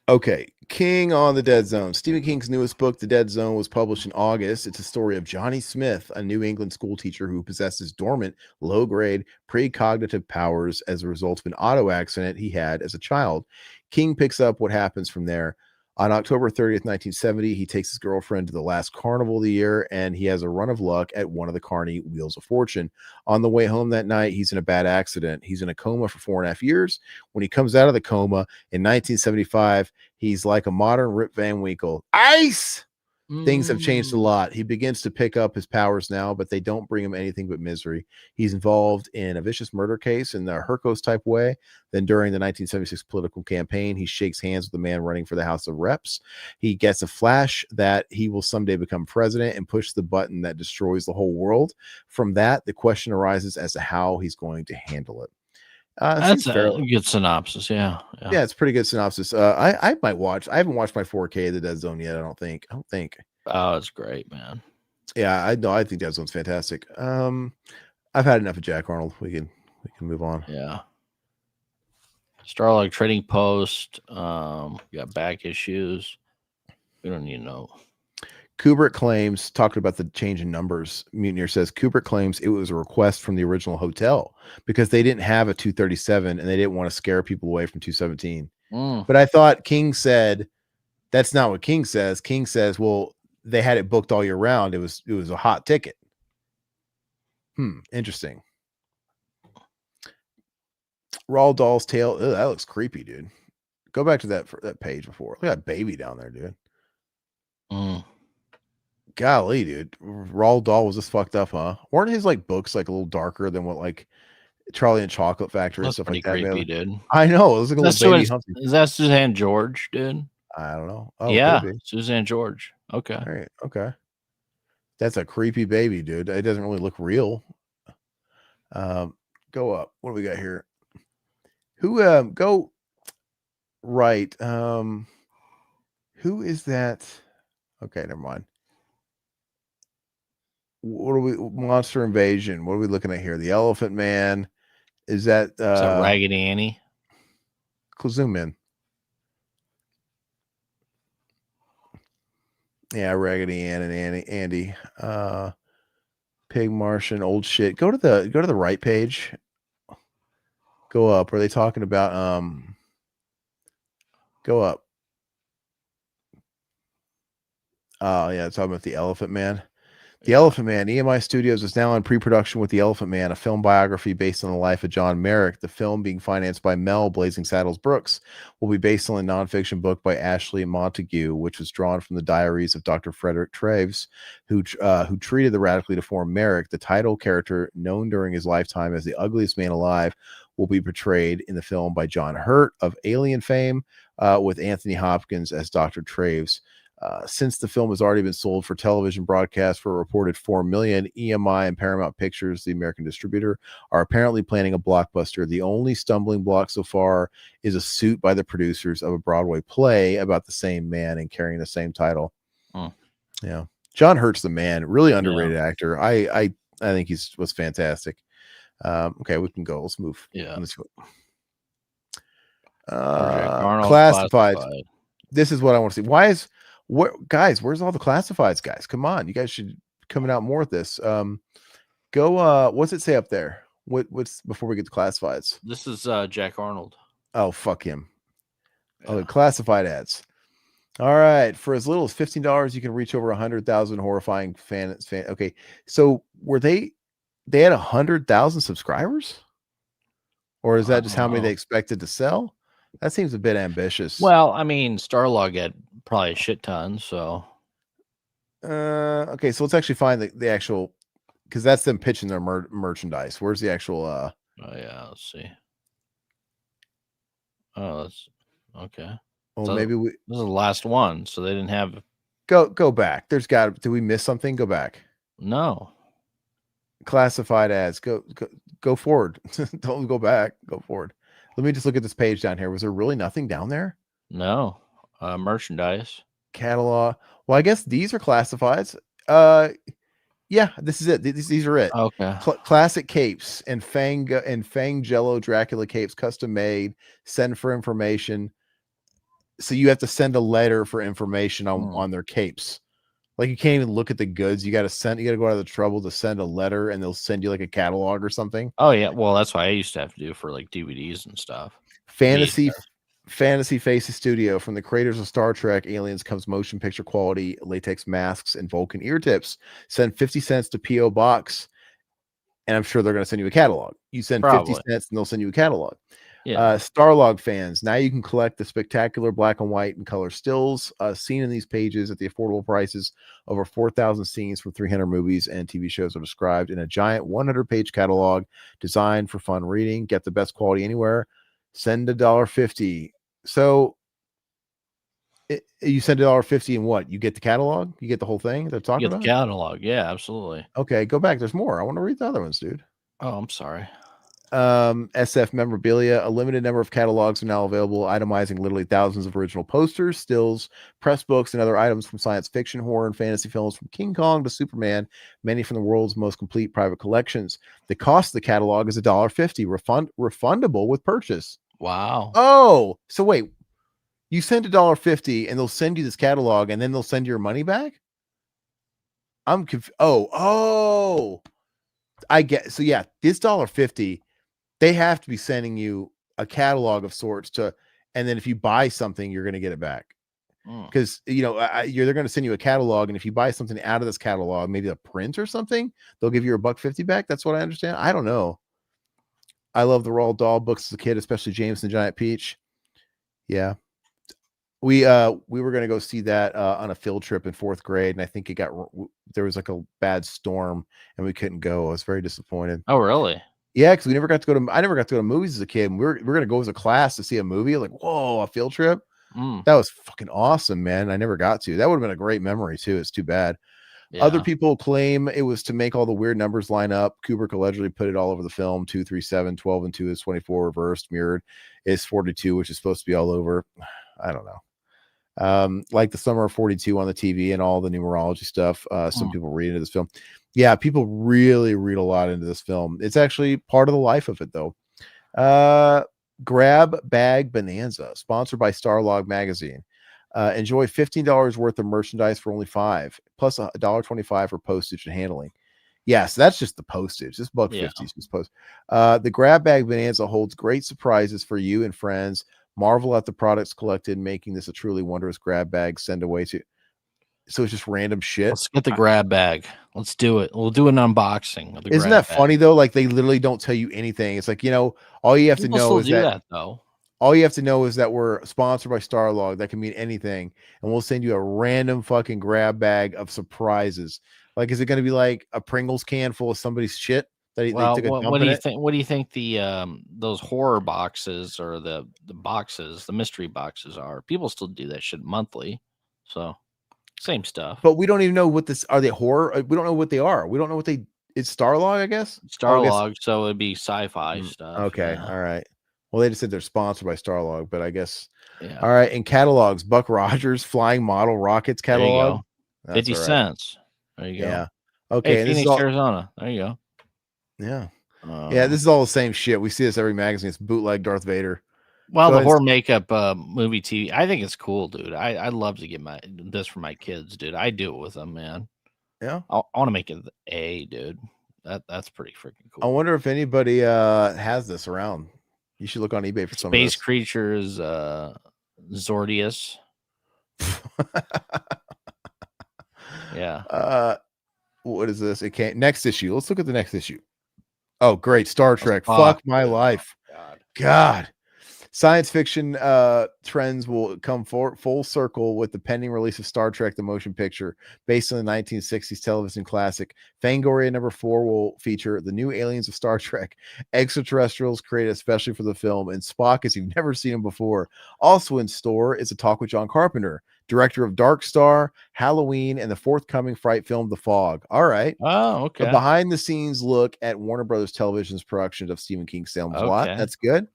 Okay, King on the Dead Zone. Stephen King's newest book, The Dead Zone, was published in August. It's a story of Johnny Smith, a New England schoolteacher who possesses dormant, low-grade, precognitive powers as a result of an auto accident he had as a child. King picks up what happens from there. On October 30th, 1970, he takes his girlfriend to the last carnival of the year, and he has a run of luck at one of the Carney Wheels of Fortune. On the way home that night, he's in a bad accident. He's in a coma for 4.5 years. When he comes out of the coma in 1975, he's like a modern Rip Van Winkle. Ice! Things have changed a lot. He begins to pick up his powers now, but they don't bring him anything but misery. He's involved in a vicious murder case in the Hercos type way. Then during the 1976 political campaign, he shakes hands with the man running for the House of Reps. He gets a flash that he will someday become president and push the button that destroys the whole world. From that, the question arises as to how he's going to handle it. That's a good synopsis. Yeah, it's pretty good synopsis. I might watch. I haven't watched my 4K The Dead Zone yet. I don't think. Oh, it's great, man. Yeah, I know. I think Dead Zone's fantastic. I've had enough of Jack Arnold. We can move on. Yeah. Starlog Trading Post. Got back issues. We don't need to know. Kubrick claims, talking about the change in numbers, Mutineer says Kubrick claims it was a request from the original hotel because they didn't have a 237 and they didn't want to scare people away from 217. But I thought King said that's not what King says. King says, well, they had it booked all year round. It was a hot ticket. Interesting. Roald Dahl's Tale. Ew, that looks creepy, dude. Go back to that page before. Look at that baby down there, dude. Golly, dude. Roald Dahl was this fucked up, huh? Weren't his like books like a little darker than what like Charlie and Chocolate Factory and stuff like that? Creepy, dude. I know. It was like a little baby hunting. Is that Suzanne George, dude? I don't know. Oh, yeah, Suzanne George. Okay. All right. Okay. That's a creepy baby, dude. It doesn't really look real. Go up. What do we got here? Who go right? Who is that? Okay, never mind. What are we? Monster Invasion. What are we looking at here? The Elephant Man. Is that Raggedy Annie? Zoom in. Yeah, Raggedy Ann and Andy. Pig Martian, old shit. Go to the right page. Go up. Are they talking about go up? Oh yeah, talking about the Elephant Man. The Elephant Man. EMI Studios is now in pre-production with The Elephant Man, a film biography based on the life of John Merrick. The film, being financed by Mel Blazing Saddles Brooks, will be based on a nonfiction book by Ashley Montague, which was drawn from the diaries of Dr. Frederick Traves, who treated the radically deformed Merrick. The title character, known during his lifetime as the ugliest man alive, will be portrayed in the film by John Hurt of Alien fame, with Anthony Hopkins as Dr. Traves. Since the film has already been sold for television broadcast for a reported $4 million, EMI and Paramount Pictures, the American distributor, are apparently planning a blockbuster. The only stumbling block so far is a suit by the producers of a Broadway play about the same man and carrying the same title. Yeah, John Hurt's the man, really underrated actor. I think was fantastic. Okay, we can go. Let's move. Yeah, let's go. Classifieds. This is what I want to see. Where's all the classifieds guys? Come on, you guys should be coming out more with this. Go what's it say up there? What's before we get to classifieds? This is Jack Arnold. Oh, fuck him. Oh, classified ads. All right, for as little as $15 you can reach over 100,000 horrifying fan. Okay, so were they had 100,000 subscribers, or is that just how many they expected to sell? That seems a bit ambitious. Well, I mean, Starlog had probably a shit ton, so. Okay, so let's actually find the actual, because that's them pitching their merchandise. Where's the actual? Oh yeah, let's see. Oh, that's okay. Well, so maybe this is the last one, so they didn't have. Go back. Did we miss something? Go back. No. Classified ads. Go forward. Don't go back. Go forward. Let me just look at this page down here. Was there really nothing down there? No. Merchandise catalog. Well, I guess these are classifieds. Yeah, this is it. These are it. Okay. Classic capes and Fang Jello Dracula capes, custom made. Send for information. So you have to send a letter for information on their capes. Like you can't even look at the goods. You got to go out of the trouble to send a letter, and they'll send you like a catalog or something. Oh yeah, well that's what I used to have to do for like DVDs and stuff. Fantasy Faces Studio, from the creators of Star Trek Aliens comes motion picture quality latex masks and Vulcan ear tips. Send 50 cents to P.O. Box, and I'm sure they're going to send you a catalog. You send 50 cents and they'll send you a catalog. Yeah. Starlog fans, now you can collect the spectacular black and white and color stills seen in these pages at the affordable prices. Over 4,000 scenes from 300 movies and TV shows are described in a giant 100-page catalog designed for fun reading. Get the best quality anywhere. Send $1.50. So you send $1.50 and what? You get the catalog? You get the whole thing they're talking about? The catalog. Yeah, absolutely. Okay, go back. There's more. I want to read the other ones, dude. Oh, I'm sorry. SF memorabilia. A limited number of catalogs are now available, itemizing literally thousands of original posters, stills, press books, and other items from science fiction, horror, and fantasy films, from King Kong to Superman, many from the world's most complete private collections. The cost of the catalog is $1.50, refundable with purchase. Wow. Oh, so wait, you send $1.50 and they'll send you this catalog and then they'll send your money back? I'm confused. Oh, I get. So yeah, this $1.50, they have to be sending you a catalog of sorts and then if you buy something, you're going to get it back. Because they're going to send you a catalog, and if you buy something out of this catalog, maybe a print or something, they'll give you $1.50 back. That's what I understand. I don't know. I love the Roald Dahl books as a kid, especially James and the Giant Peach. Yeah. We were going to go see that on a field trip in 4th grade, and I think there was like a bad storm and we couldn't go. I was very disappointed. Oh, really? Yeah, because I never got to go to movies as a kid. And we're going to go as a class to see a movie. Like, whoa, a field trip. That was fucking awesome, man. I never got to. That would have been a great memory too. It's too bad. Yeah. Other people claim it was to make all the weird numbers line up. Kubrick allegedly put it all over the film. 2, 3, 7, 12, and 2 is 24, reversed, mirrored is 42, which is supposed to be all over. I don't know. Like the summer of 42 on the TV and all the numerology stuff. Some people read into this film. Yeah, people really read a lot into this film. It's actually part of the life of it, though. Grab Bag Bonanza, sponsored by Starlog Magazine. Enjoy $15 worth of merchandise for only $5, plus $1.25 for postage and handling. Yes, that's just the postage. This $1.50 is just post. The Grab Bag Bonanza holds great surprises for you and friends. Marvel at the products collected, making this a truly wondrous grab bag. Send away to. So it's just random shit. Let's get the grab bag. Let's do it. We'll do an unboxing. Of the Isn't that funny though? Like they literally don't tell you anything. It's like, all you have to know is that though. All you have to know is that we're sponsored by Starlog. That can mean anything, and we'll send you a random fucking grab bag of surprises. Like, is it going to be like a Pringles can full of somebody's shit? They took a dump what do in you it? think? What do you think those horror boxes or the boxes, the mystery boxes are? People still do that shit monthly, so same stuff. But we don't even know what this are. They horror? We don't know what they are. We don't know what they. It's Starlog, I guess. Starlog, so it'd be sci-fi stuff. Okay, yeah. All right. Well, they just said they're sponsored by Starlog, but I guess. Yeah. All right. And catalogs: Buck Rogers Flying Model Rockets catalog. 50 cents. There you go. Yeah. Okay. Hey, and Phoenix, this is Arizona. There you go. Yeah. Yeah. This is all the same shit. We see this every magazine. It's bootleg Darth Vader. Well, the horror makeup movie TV, I think it's cool, dude. I'd love to get this for my kids, dude. I do it with them, man. Yeah. I want to make it dude. That's pretty freaking cool. I wonder if anybody has this around. You should look on eBay for some Space Creatures, Zordius. Yeah. What is this? It can't. Next issue. Let's look at the next issue. Oh, great. Star Trek. Fuck my life. God. Science fiction trends will come full circle with the pending release of Star Trek: The Motion Picture, based on the 1960s television classic. Fangoria #4 will feature the new aliens of Star Trek, extraterrestrials created especially for the film, and Spock as you've never seen him before. Also in store is a talk with John Carpenter. director of Dark Star, Halloween, and the forthcoming Fright film, The Fog. All right. Oh, okay. A behind-the-scenes look at Warner Brothers Television's production of Stephen King's Salem's Lot. That's good.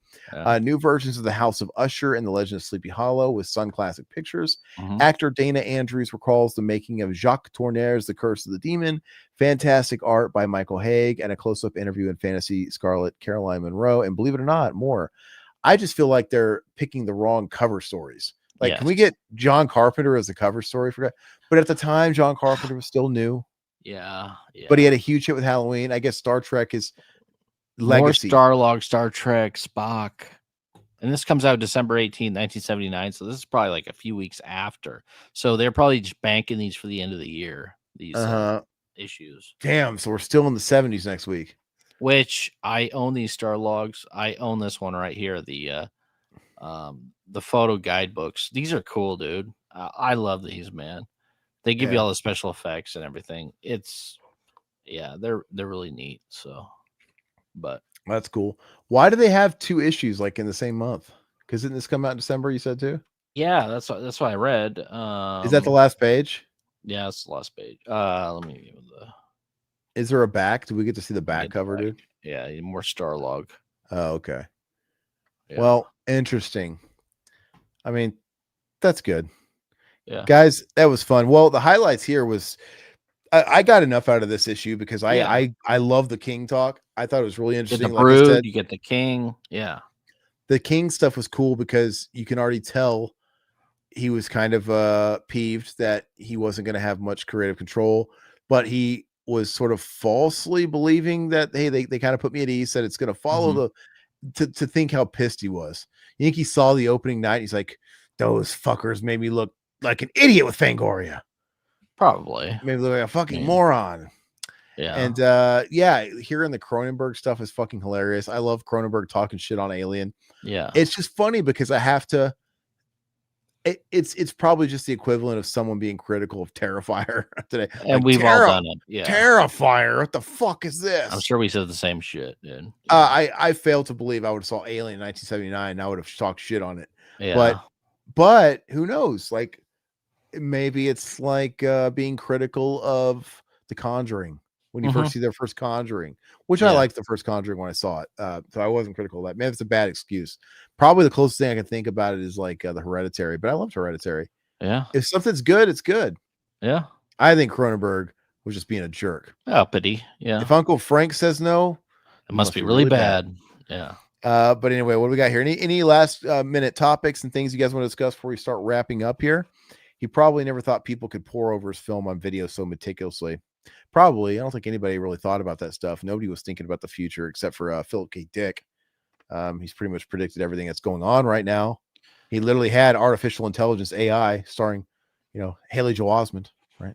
New versions of The House of Usher and The Legend of Sleepy Hollow with Sun Classic Pictures. Actor Dana Andrews recalls the making of Jacques Tourneur's The Curse of the Demon. Fantastic art by Michael Haig and a close-up interview in Fantasy Scarlet Caroline Munro. And believe it or not, more. I just feel like they're picking the wrong cover stories. Like, can we get John Carpenter as a cover story for? But at the time, John Carpenter was still new. Yeah. But he had a huge hit with Halloween. I guess Star Trek is legacy. More Starlog, Star Trek, Spock. And this comes out December 18th, 1979. So this is probably like a few weeks after. So they're probably just banking these for the end of the year, these issues. Damn. So we're still in the 70s next week. Which I own these Starlogs. I own this one right here. The photo guidebooks. These are cool, dude. I love these, man. They give you all the special effects and everything. They're really neat. So, but that's cool. Why do they have 2 issues like in the same month? Because didn't this come out in December? You said too. Yeah, that's what I read. Is that the last page? Yeah, it's the last page. Let me give the. Is there a back? Do we get to see the back cover, dude? Yeah, more Starlog. Oh, okay. Yeah. Well, interesting. I mean, that's good. Yeah, guys, that was fun. Well, the highlights here was I got enough out of this issue because I love the King talk. I thought it was really interesting. Get the Brood, you get the King. Yeah, the King stuff was cool because you can already tell he was kind of peeved that he wasn't going to have much creative control, but he was sort of falsely believing that, hey, they kind of put me at ease, said it's going to follow to think how pissed he was. You think he saw the opening night? He's like, those fuckers made me look like an idiot with Fangoria. Probably. Maybe look like a fucking moron. Yeah. And hearing the Cronenberg stuff is fucking hilarious. I love Cronenberg talking shit on Alien. Yeah. It's just funny because I have to. It's probably just the equivalent of someone being critical of Terrifier today. And like, we've all done it. Yeah. Terrifier. What the fuck is this? I'm sure we said the same shit, dude. I fail to believe I would have saw Alien in 1979 and I would have talked shit on it. Yeah. But who knows? Like, maybe it's like being critical of The Conjuring when you first see their first Conjuring, which I liked the first Conjuring when I saw it. So I wasn't critical of that. Maybe it's a bad excuse. Probably the closest thing I can think about it is like the Hereditary, but I loved Hereditary. Yeah. If something's good, it's good. Yeah. I think Cronenberg was just being a jerk. Uppity. Yeah. If Uncle Frank says no, it must be really bad. Yeah. But anyway, what do we got here? Any last minute topics and things you guys want to discuss before we start wrapping up here? He probably never thought people could pore over his film on video so meticulously. Probably. I don't think anybody really thought about that stuff. Nobody was thinking about the future except for Philip K. Dick. He's pretty much predicted everything that's going on right now. He literally had artificial intelligence AI starring, Haley Joel Osment, right?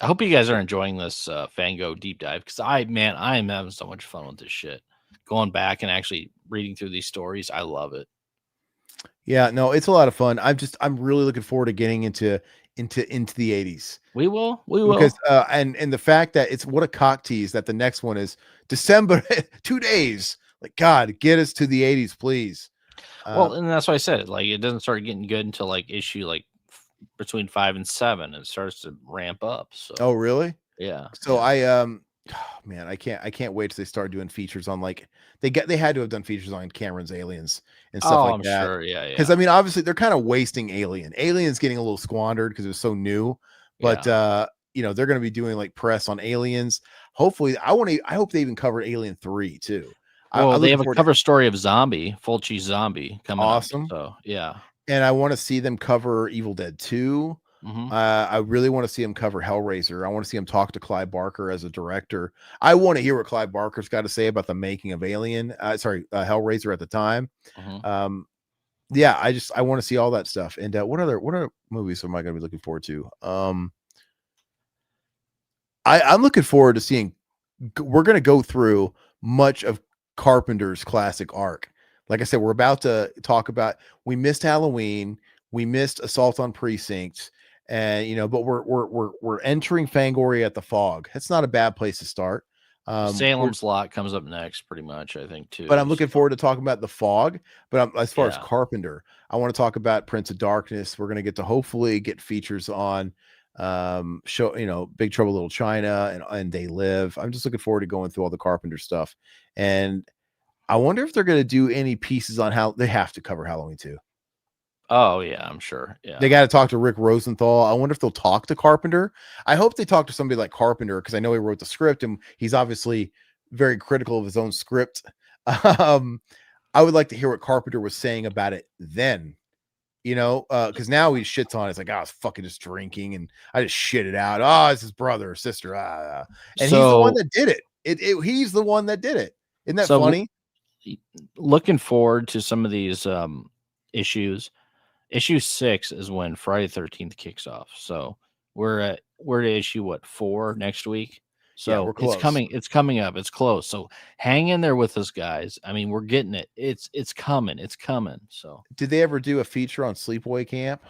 I hope you guys are enjoying this Fango deep dive because I am having so much fun with this shit. Going back and actually reading through these stories, I love it. Yeah, no, it's a lot of fun. I'm really looking forward to getting into the 80s. We will because and the fact that it's what a cock tease that the next one is December 2 days. Like, God, get us to the 80s, please. Well, and that's why I said like it doesn't start getting good until like issue like between 5 and 7. It starts to ramp up. So oh really? Yeah. So man, I can't wait till they start doing features on like they had to have done features on Cameron's Aliens and stuff like that. Sure, yeah. Because I mean, obviously they're kind of wasting Alien's getting a little squandered because it was so new. But they're going to be doing like press on Aliens. Hopefully, I hope they even cover Alien 3 too. Well, they have a cover story of Fulci Zombie coming. Awesome. Up, so yeah, and I want to see them cover Evil Dead 2. I really want to see him cover Hellraiser. I want to see him talk to Clive Barker as a director. I want to hear what Clive Barker's got to say about the making of Hellraiser at the time. Yeah, I want to see all that stuff. And what other movies am I going to be looking forward to? I'm looking forward to seeing. We're going to go through much of Carpenter's classic arc. Like I said, we're about to talk about. We missed Halloween. We missed Assault on Precinct. And but we're entering Fangoria at the Fog. That's not a bad place to start. Salem's Lot comes up next, pretty much, I think, too. But I'm looking forward to talking about The Fog. But as far as Carpenter, I want to talk about Prince of Darkness. We're going to get to hopefully get features on Big Trouble Little China and They Live. I'm just looking forward to going through all the Carpenter stuff. And I wonder if they're going to do any pieces on how they have to cover Halloween 2. Oh, yeah, I'm sure. Yeah. They got to talk to Rick Rosenthal. I wonder if they'll talk to Carpenter. I hope they talk to somebody like Carpenter, because I know he wrote the script and he's obviously very critical of his own script. I would like to hear what Carpenter was saying about it then, because now he shits on it. It's like, I was fucking just drinking and I just shit it out. Oh, it's his brother or sister. And he's the one that did it. He's the one that did it. Isn't that funny? Looking forward to some of these issues. Issue 6 is when Friday the 13th kicks off. So we're at issue 4 next week. So it's coming up. It's close. So hang in there with us, guys. I mean, we're getting it. It's coming. It's coming. So did they ever do a feature on Sleepaway Camp?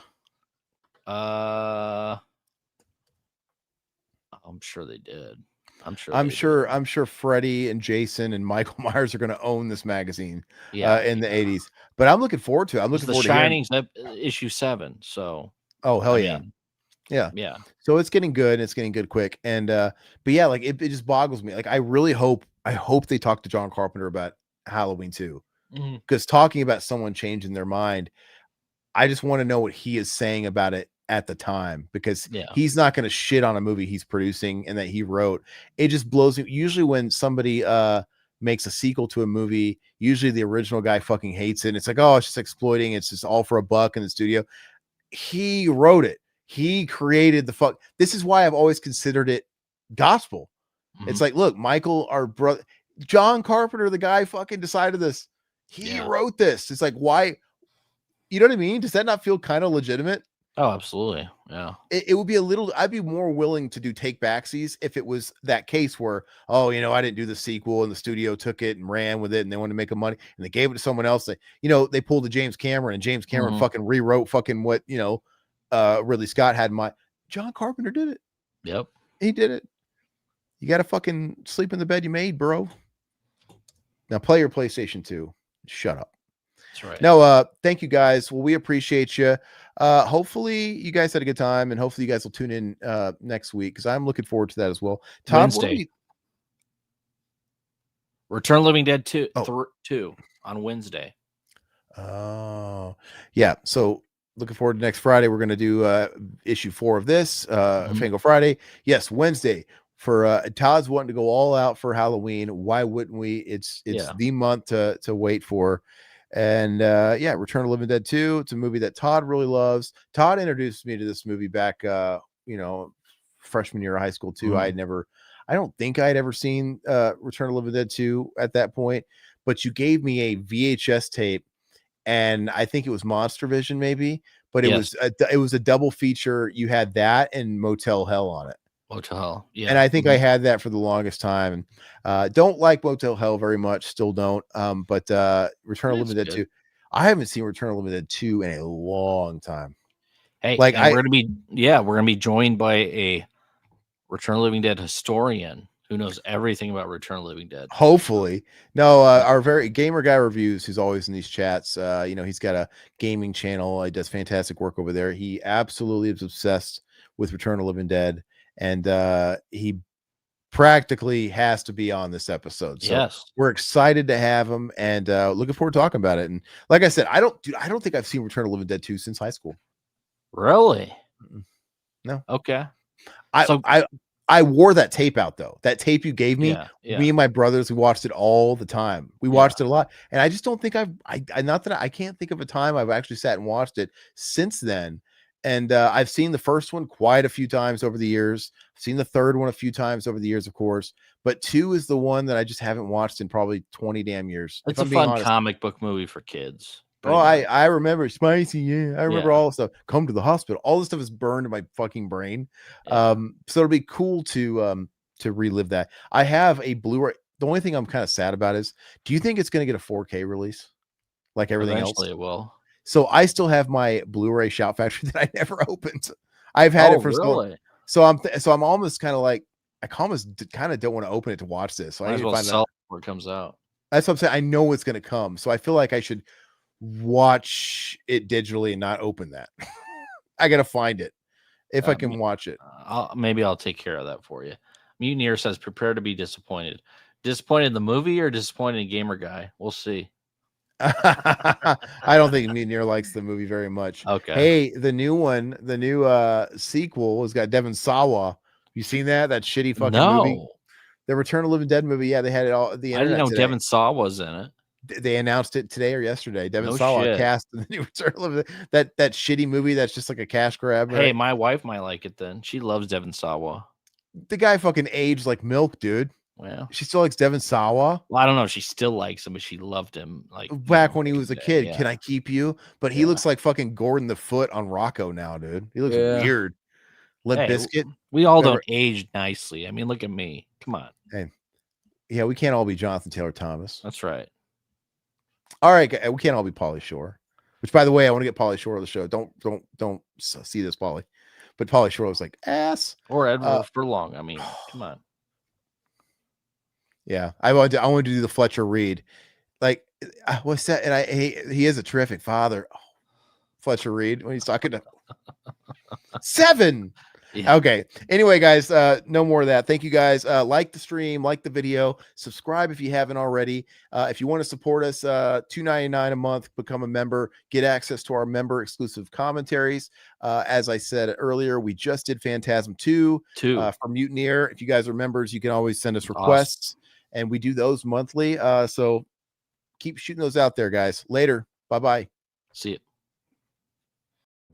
I'm sure they did. I'm sure Freddie and Jason and Michael Myers are going to own this magazine in the 80s. But I'm looking forward to it. I'm looking forward to Shining's issue 7. So yeah. So it's getting good. And it's getting good quick. And but yeah, like it just boggles me. Like I hope they talk to John Carpenter about Halloween 2. Because talking about someone changing their mind, I just want to know what he is saying about it at the time, because he's not going to shit on a movie he's producing and that he wrote. It just blows me. Usually when somebody makes a sequel to a movie, usually the original guy fucking hates it. And it's like, oh, it's just exploiting. It's just all for a buck in the studio. He wrote it. He created the fuck. This is why I've always considered it gospel. It's like, look, Michael, our brother, John Carpenter, the guy fucking decided this. He wrote this. It's like, why? You know what I mean? Does that not feel kind of legitimate? Oh, absolutely. Yeah. It would be I'd be more willing to do take backsies if it was that case where, I didn't do the sequel and the studio took it and ran with it and they wanted to make a money and they gave it to someone else. They pulled the James Cameron and James Cameron fucking rewrote fucking what, Ridley Scott had in mind. John Carpenter did it. Yep. He did it. You got to fucking sleep in the bed you made, bro. Now play your PlayStation 2. Shut up. That's right. No, thank you guys. Well, we appreciate you. Hopefully you guys had a good time, and hopefully you guys will tune in next week, because I'm looking forward to that as well. Todd, Wednesday. Return of the Living Dead 2 on Wednesday. Oh, yeah. So looking forward to next Friday. We're going to do issue 4 of this Fango Friday. Yes, Wednesday. For Todd's wanting to go all out for Halloween. Why wouldn't we? It's the month to wait for. And Return of the Living Dead 2. It's a movie that Todd really loves. Todd introduced me to this movie back freshman year of high school too. I don't think I'd ever seen Return of the Living Dead 2 at that point, but you gave me a VHS tape, and I think it was Monster Vision maybe, but it was a double feature. You had that and Motel Hell on it. Motel Hell, yeah. And I think I had that for the longest time. And don't like Motel Hell very much, still don't. But Return of the Living Dead 2. I haven't seen Return of the Living Dead 2 in a long time. Hey, we're gonna be joined by a Return of the Living Dead historian who knows everything about Return of the Living Dead. Hopefully. No, our very gamer guy reviews, who's always in these chats. He's got a gaming channel. He does fantastic work over there. He absolutely is obsessed with Return of the Living Dead. And he practically has to be on this episode. So we're excited to have him, and looking forward to talking about it. And like I said, I don't think I've seen Return of the Living Dead 2 since high school. Really? No. Okay. I wore that tape out though. That tape you gave me, me and my brothers, we watched it all the time. We watched it a lot. And I just don't think I can't think of a time I've actually sat and watched it since then. And I've seen the first one quite a few times over the years. I've seen the third one a few times over the years, of course. But 2 is the one that I just haven't watched in probably 20 damn years. It's a fun comic book movie for kids. Oh, I remember Spicy. Yeah, I remember all the stuff. Come to the hospital. All this stuff is burned in my fucking brain. So it'll be cool to relive that. I have a Blu-ray. The only thing I'm kind of sad about is, do you think it's going to get a 4K release like everything else? Eventually it will. So I still have my Blu-ray Shout Factory that I never opened. I've had it for so I'm almost kind of like, I almost kind of don't want to open it to watch this. So might I as need well to find sell out. it before it comes out. That's what I'm saying. I know it's going to come. So I feel like I should watch it digitally and not open that. I got to find it if I can watch it. Maybe I'll take care of that for you. Mutineer says, prepare to be disappointed. Disappointed in the movie or disappointed in Gamer Guy? We'll see. I don't think Mutineer likes the movie very much. Okay. Hey, the new sequel has got Devon Sawa. You seen that shitty fucking movie? The Return of the Living Dead movie. Yeah, they had it all the internet. I didn't know today. Devon Sawa was in it. They announced it today or yesterday. Devon Sawa cast in the new Return of the Living Dead. That shitty movie that's just like a cash grab. Hey, right? My wife might like it then. She loves Devon Sawa. The guy fucking aged like milk, dude. Well, she still likes Devon Sawa. Well, I don't know if she still likes him, but she loved him like back when he was a kid. Yeah. Can I keep you? But he looks like fucking Gordon the Foot on Rocco now, dude. He looks weird. Limp Bizkit. We all don't age nicely. I mean, look at me. Come on. Hey, yeah, we can't all be Jonathan Taylor Thomas. That's right. All right, we can't all be Pauly Shore. Which, by the way, I want to get Pauly Shore on the show. Don't see this, Pauly. But Pauly Shore was like ass. Or Edward Furlong. I mean, come on. Yeah, I want to do the Fletcher Reed. Like, what's that? And he is a terrific father. Oh, Fletcher Reed when he's talking to 7. Yeah. Okay. Anyway, guys, no more of that. Thank you guys. Like the stream, like the video, subscribe if you haven't already. If you want to support us, $2.99 a month, become a member, get access to our member exclusive commentaries. As I said earlier, we just did Phantasm 2 for Mutineer. If you guys are members, you can always send us requests, and we do those monthly. So keep shooting those out there, guys. Later. Bye-bye. See you.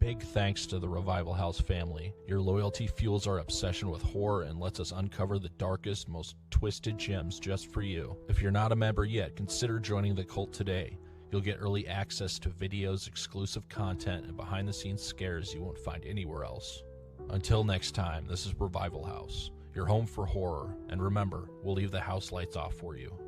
Big thanks to the Revival House family. Your loyalty fuels our obsession with horror and lets us uncover the darkest, most twisted gems just for you. If you're not a member yet, consider joining the cult today. You'll get early access to videos, exclusive content, and behind-the-scenes scares you won't find anywhere else. Until next time, this is Revival House, your home for horror. And remember, we'll leave the house lights off for you.